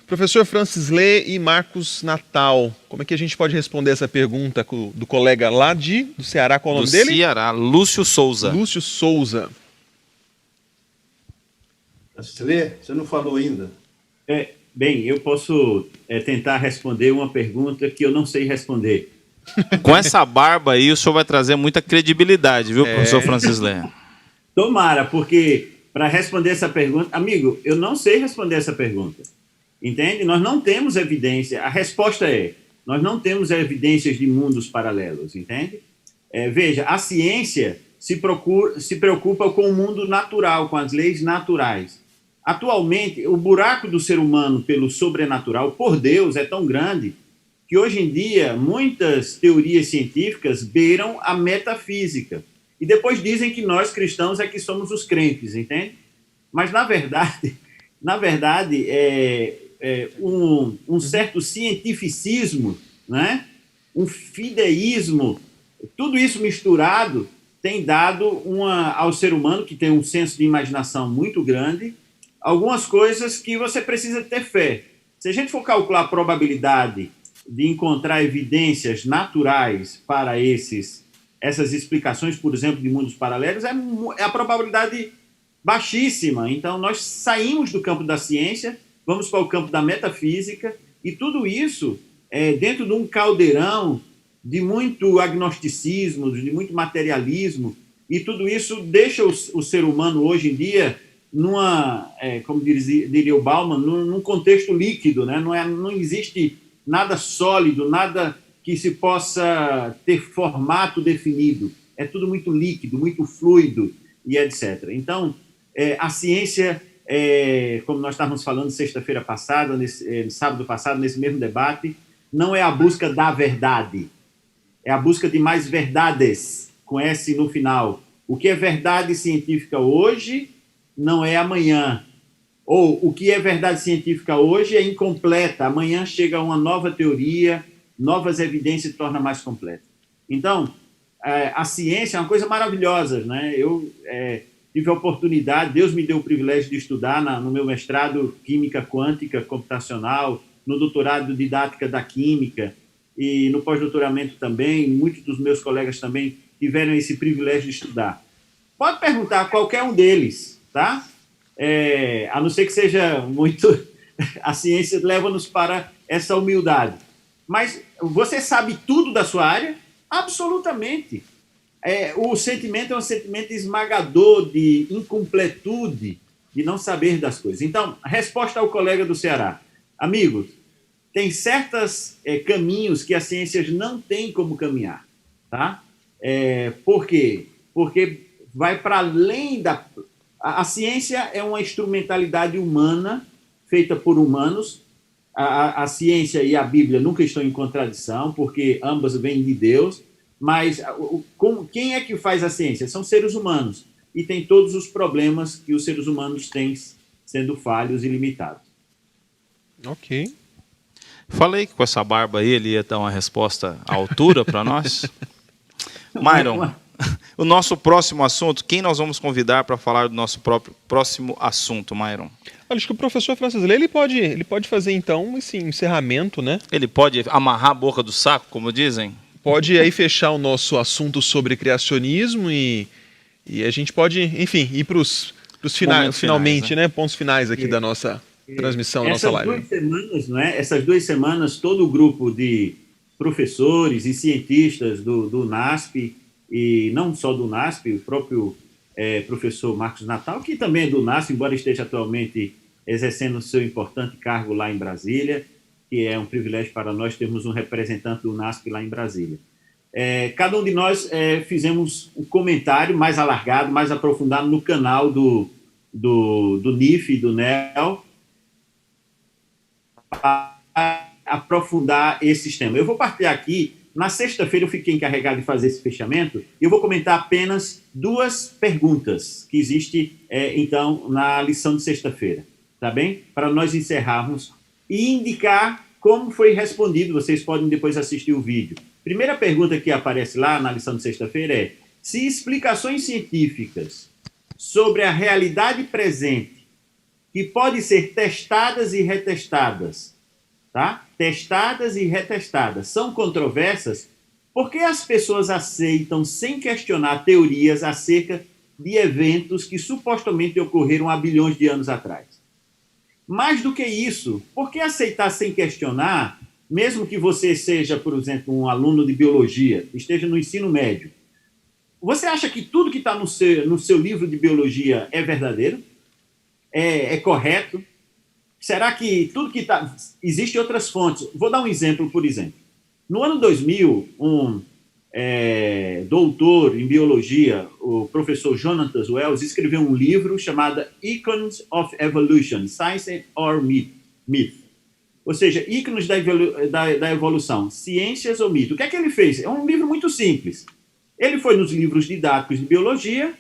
Professor Francis Lê e Marcos Natal, como é que a gente pode responder essa pergunta do colega lá do Ceará? Qual é o nome dele? Do Ceará, Lúcio Souza. Lúcio Souza. Francis Lê, você não falou ainda. Bem, eu posso tentar responder uma pergunta que eu não sei responder. Com essa barba aí, o senhor vai trazer muita credibilidade, viu, professor Francis Lé? Tomara, porque para responder essa pergunta, amigo, eu não sei responder essa pergunta. Entende? Nós não temos evidência. A resposta é: nós não temos evidências de mundos paralelos, entende? Veja, a ciência se preocupa com o mundo natural, com as leis naturais. Atualmente, o buraco do ser humano pelo sobrenatural, por Deus, é tão grande que hoje em dia muitas teorias científicas beiram a metafísica. E depois dizem que nós cristãos é que somos os crentes, entende? Mas, na verdade um certo cientificismo, né? Um fideísmo, tudo isso misturado tem dado ao ser humano, que tem um senso de imaginação muito grande, algumas coisas que você precisa ter fé. Se a gente for calcular a probabilidade de encontrar evidências naturais para essas explicações, por exemplo, de mundos paralelos, é a probabilidade baixíssima. Então, nós saímos do campo da ciência, vamos para o campo da metafísica, e tudo isso dentro de um caldeirão de muito agnosticismo, de muito materialismo, e tudo isso deixa o ser humano hoje em dia como diria o Bauman, num contexto líquido, né? Não existe nada sólido, nada que se possa ter formato definido. É tudo muito líquido, muito fluido e etc. Então, a ciência, como nós estávamos falando sexta-feira passada, sábado passado, nesse mesmo debate, não é a busca da verdade, é a busca de mais verdades, com S no final. O que é verdade científica hoje não é amanhã. Ou o que é verdade científica hoje é incompleta. Amanhã chega uma nova teoria, novas evidências e torna mais completa. Então, a ciência é uma coisa maravilhosa, né? Eu tive a oportunidade, Deus me deu o privilégio de estudar no meu mestrado Química Quântica Computacional, no doutorado Didática da Química e no pós-doutoramento também. Muitos dos meus colegas também tiveram esse privilégio de estudar. Pode perguntar a qualquer um deles, tá? A não ser que seja muito... A ciência leva-nos para essa humildade. Mas você sabe tudo da sua área? Absolutamente. O sentimento é um sentimento esmagador de incompletude, de não saber das coisas. Então, a resposta ao colega do Ceará. Amigos, tem certos caminhos que as ciências não têm como caminhar. Tá? Por quê? Porque vai para além da... A ciência é uma instrumentalidade humana, feita por humanos. A ciência e a Bíblia nunca estão em contradição, porque ambas vêm de Deus, mas quem é que faz a ciência? São seres humanos, e tem todos os problemas que os seres humanos têm, sendo falhos e limitados. Ok. Falei que com essa barba aí ele ia dar uma resposta à altura para nós. Myron, o nosso próximo assunto, quem nós vamos convidar para falar do nosso próximo assunto, Myron? Olha, acho que o professor Francis Lé, ele pode fazer, então, esse encerramento, né? Ele pode amarrar a boca do saco, como dizem? Pode aí fechar o nosso assunto sobre criacionismo e a gente pode, enfim, ir para os finalmente, né? Pontos finais aqui da nossa transmissão, da nossa live. Essas 2 semanas, todo o grupo de professores e cientistas do NASP, e não só do NASP, o próprio professor Marcos Natal, que também é do NASP, embora esteja atualmente exercendo o seu importante cargo lá em Brasília, que é um privilégio para nós termos um representante do NASP lá em Brasília. Cada um de nós fizemos um comentário mais alargado, mais aprofundado no canal do NIF e do NEL, para aprofundar esse tema. Eu vou partilhar aqui. Na sexta-feira eu fiquei encarregado de fazer esse fechamento e eu vou comentar apenas 2 perguntas que existem, então, na lição de sexta-feira, tá bem? Para nós encerrarmos e indicar como foi respondido. Vocês podem depois assistir o vídeo. Primeira pergunta que aparece lá na lição de sexta-feira é: se explicações científicas sobre a realidade presente, que podem ser testadas e retestadas, tá? Testadas e retestadas, são controversas, por que as pessoas aceitam sem questionar teorias acerca de eventos que supostamente ocorreram há bilhões de anos atrás? Mais do que isso, por que aceitar sem questionar mesmo que você seja, por exemplo, um aluno de biologia, esteja no ensino médio, você acha que tudo que está no seu livro de biologia é verdadeiro? É correto? Será que tudo que está... Existem outras fontes. Vou dar um exemplo, por exemplo. No ano 2000, um doutor em biologia, o professor Jonathan Wells, escreveu um livro chamado Icons of Evolution, Science or Myth. Ou seja, ícones da evolução, ciências ou mito. O que é que ele fez? É um livro muito simples. Ele foi nos livros didáticos de biologia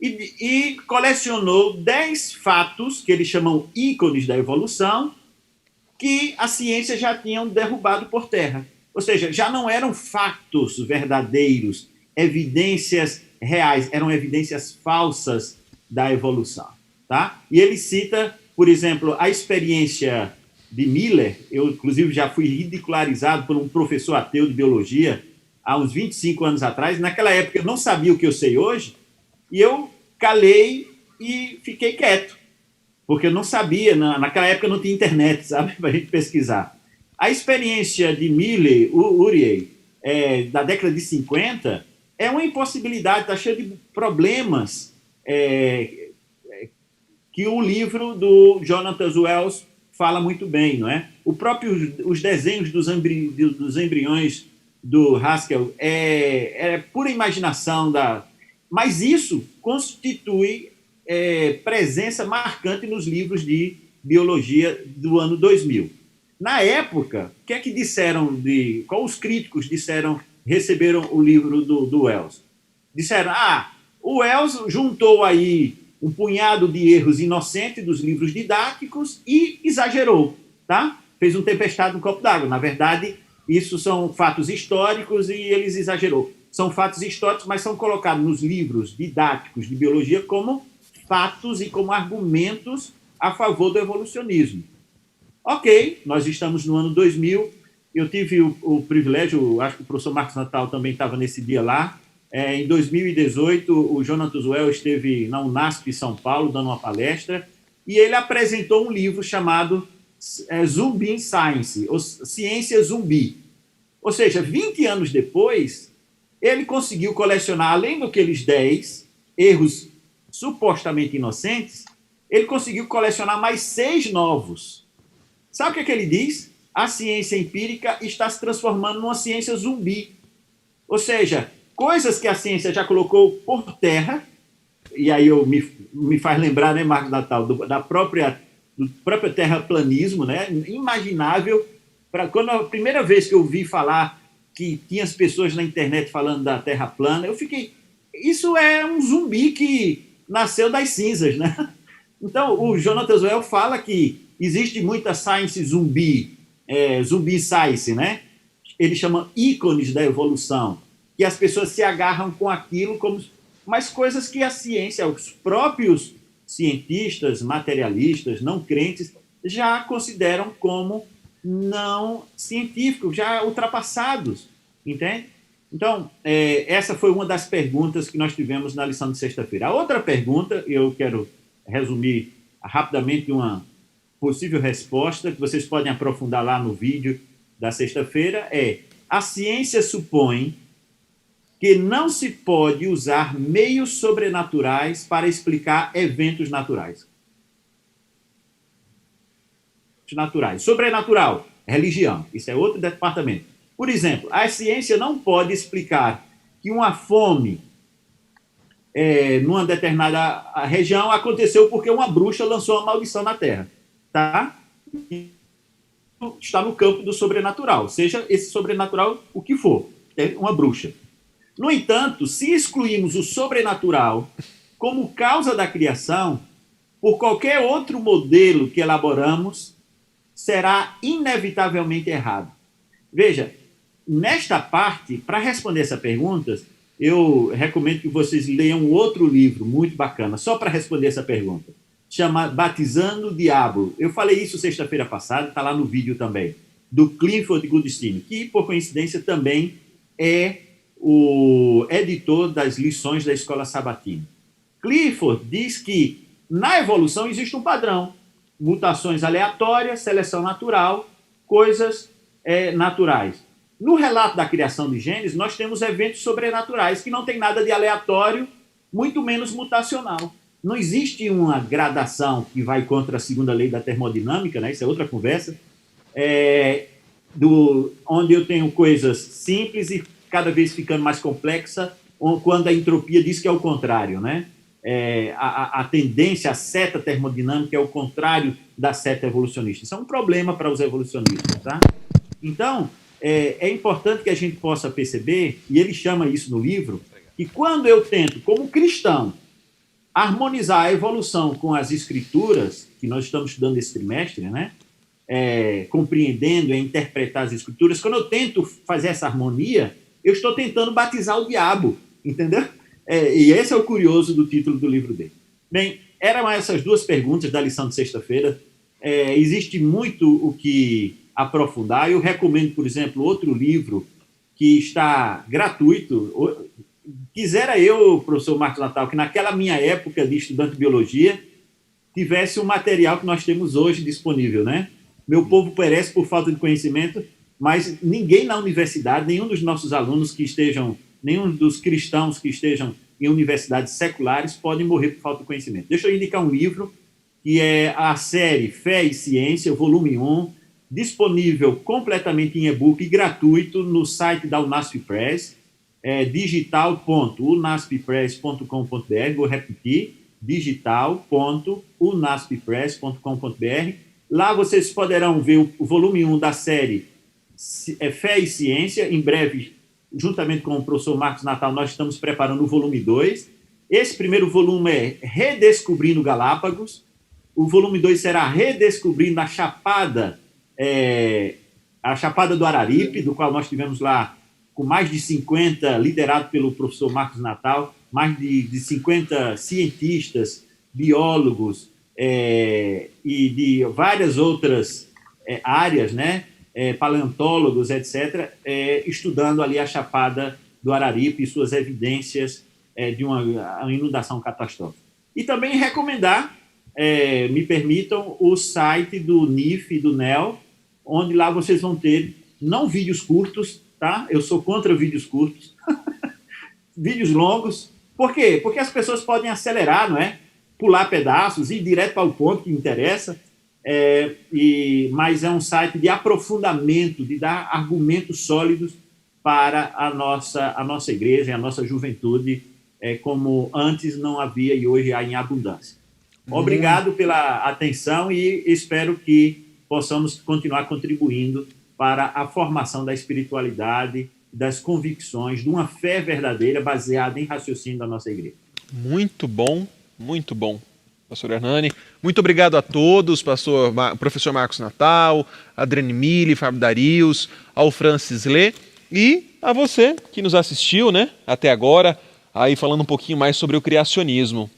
e colecionou 10 fatos, que eles chamam ícones da evolução, que a ciência já tinham derrubado por terra. Ou seja, já não eram fatos verdadeiros, evidências reais, eram evidências falsas da evolução. Tá? E ele cita, por exemplo, a experiência de Miller. Eu, inclusive, já fui ridicularizado por um professor ateu de biologia há uns 25 anos atrás. Naquela época, eu não sabia o que eu sei hoje, e eu calei e fiquei quieto, porque eu não sabia, naquela época não tinha internet, sabe, para a gente pesquisar. A experiência de Miller-Urey, da década de 50, é uma impossibilidade, está cheio de problemas que o livro do Jonathan Wells fala muito bem, não é? Os desenhos dos embriões do Haskell é pura imaginação mas isso constitui presença marcante nos livros de biologia do ano 2000. Na época, o que é que disseram qual os críticos receberam o livro do Wells? Disseram, o Wells juntou aí um punhado de erros inocentes dos livros didáticos e exagerou, tá? Fez um tempestade no copo d'água. Na verdade, isso são fatos históricos e eles exagerou. São fatos históricos, mas são colocados nos livros didáticos de biologia como fatos e como argumentos a favor do evolucionismo. Ok, nós estamos no ano 2000, eu tive o privilégio, acho que o professor Marcos Natal também estava nesse dia lá. Em 2018, o Jonathan Wells esteve na Unasp São Paulo, dando uma palestra, e ele apresentou um livro chamado Zumbi Science, ou Ciência Zumbi. Ou seja, 20 anos depois, ele conseguiu colecionar, além daqueles 10 erros supostamente inocentes, ele conseguiu colecionar mais 6 novos. Sabe o que é que ele diz? A ciência empírica está se transformando numa ciência zumbi. Ou seja, coisas que a ciência já colocou por terra, e aí me faz lembrar, né, Marcos Natal, do próprio terraplanismo, né, imaginável. Quando a primeira vez que eu ouvi falar que tinha as pessoas na internet falando da Terra plana, eu fiquei... Isso é um zumbi que nasceu das cinzas, né? Então, o Jonathan Wells fala que existe muita science zumbi, zumbi science, né? Ele chama ícones da evolução, que as pessoas se agarram com aquilo como... Mas coisas que a ciência, os próprios cientistas, materialistas, não crentes, já consideram como não científicos, já ultrapassados, entende? Então, essa foi uma das perguntas que nós tivemos na lição de sexta-feira. A outra pergunta, eu quero resumir rapidamente uma possível resposta, que vocês podem aprofundar lá no vídeo da sexta-feira, a ciência supõe que não se pode usar meios sobrenaturais para explicar eventos naturais. Sobrenatural, religião, isso é outro departamento. Por exemplo, a ciência não pode explicar que uma fome numa determinada região aconteceu porque uma bruxa lançou uma maldição na Terra. Tá? Está no campo do sobrenatural, seja esse sobrenatural o que for, uma bruxa. No entanto, se excluirmos o sobrenatural como causa da criação, por qualquer outro modelo que elaboramos, será inevitavelmente errado. Veja, nesta parte, para responder essa pergunta, eu recomendo que vocês leiam um outro livro muito bacana, só para responder essa pergunta. Chama Batizando o Diabo. Eu falei isso sexta-feira passada, está lá no vídeo também, do Clifford Goodstein, que, por coincidência, também é o editor das lições da Escola Sabatina. Clifford diz que na evolução existe um padrão, mutações aleatórias, seleção natural, coisas naturais. No relato da criação de Gênesis, nós temos eventos sobrenaturais que não tem nada de aleatório, muito menos mutacional. Não existe uma gradação que vai contra a segunda lei da termodinâmica, né? Isso é outra conversa, onde eu tenho coisas simples e cada vez ficando mais complexa, quando a entropia diz que é o contrário, né? A tendência, a seta termodinâmica é o contrário da seta evolucionista. Isso é um problema para os evolucionistas, tá? Então, é importante que a gente possa perceber, e ele chama isso no livro, que quando eu tento, como cristão, harmonizar a evolução com as escrituras, que nós estamos estudando esse trimestre, né? Compreendendo e interpretar as escrituras, quando eu tento fazer essa harmonia, eu estou tentando batizar o diabo, entendeu? E esse é o curioso do título do livro dele. Bem, eram essas duas perguntas da lição de sexta-feira. Existe muito o que aprofundar. Eu recomendo, por exemplo, outro livro que está gratuito. Quisera eu, professor Marcos Natal, que naquela minha época de estudante de biologia, tivesse o material que nós temos hoje disponível, né? Meu povo perece por falta de conhecimento, mas ninguém na universidade, nenhum dos nossos alunos que estejam, nenhum dos cristãos que estejam em universidades seculares podem morrer por falta de conhecimento. Deixa eu indicar um livro que é a série Fé e Ciência, volume 1, disponível completamente em e-book e gratuito no site da Unasp Press, digital.unasppress.com.br, vou repetir, digital.unasppress.com.br. Lá vocês poderão ver o volume 1 da série Fé e Ciência. Em breve, juntamente com o professor Marcos Natal, nós estamos preparando o volume 2. Esse primeiro volume é Redescobrindo Galápagos. O volume 2 será Redescobrindo a Chapada do Araripe, do qual nós tivemos lá com mais de 50, liderado pelo professor Marcos Natal, mais de 50 cientistas, biólogos e de várias outras áreas, né? Paleontólogos, etc., estudando ali a Chapada do Araripe e suas evidências de uma inundação catastrófica. E também recomendar, me permitam, o site do NIF e do NEL, onde lá vocês vão ter, não vídeos curtos, tá? Eu sou contra vídeos curtos, vídeos longos. Por quê? Porque as pessoas podem acelerar, não é? Pular pedaços, ir direto para o ponto que interessa, mas é um site de aprofundamento, de dar argumentos sólidos para a nossa igreja, a nossa juventude, como antes não havia e hoje há em abundância. Obrigado pela atenção e espero que possamos continuar contribuindo para a formação da espiritualidade, das convicções, de uma fé verdadeira baseada em raciocínio da nossa igreja. Muito bom, pastor Hernani. Muito obrigado a todos, professor Marcos Natal, Adriane Mille, Fábio Darius, ao Francis Lê e a você que nos assistiu, né, até agora, aí falando um pouquinho mais sobre o criacionismo.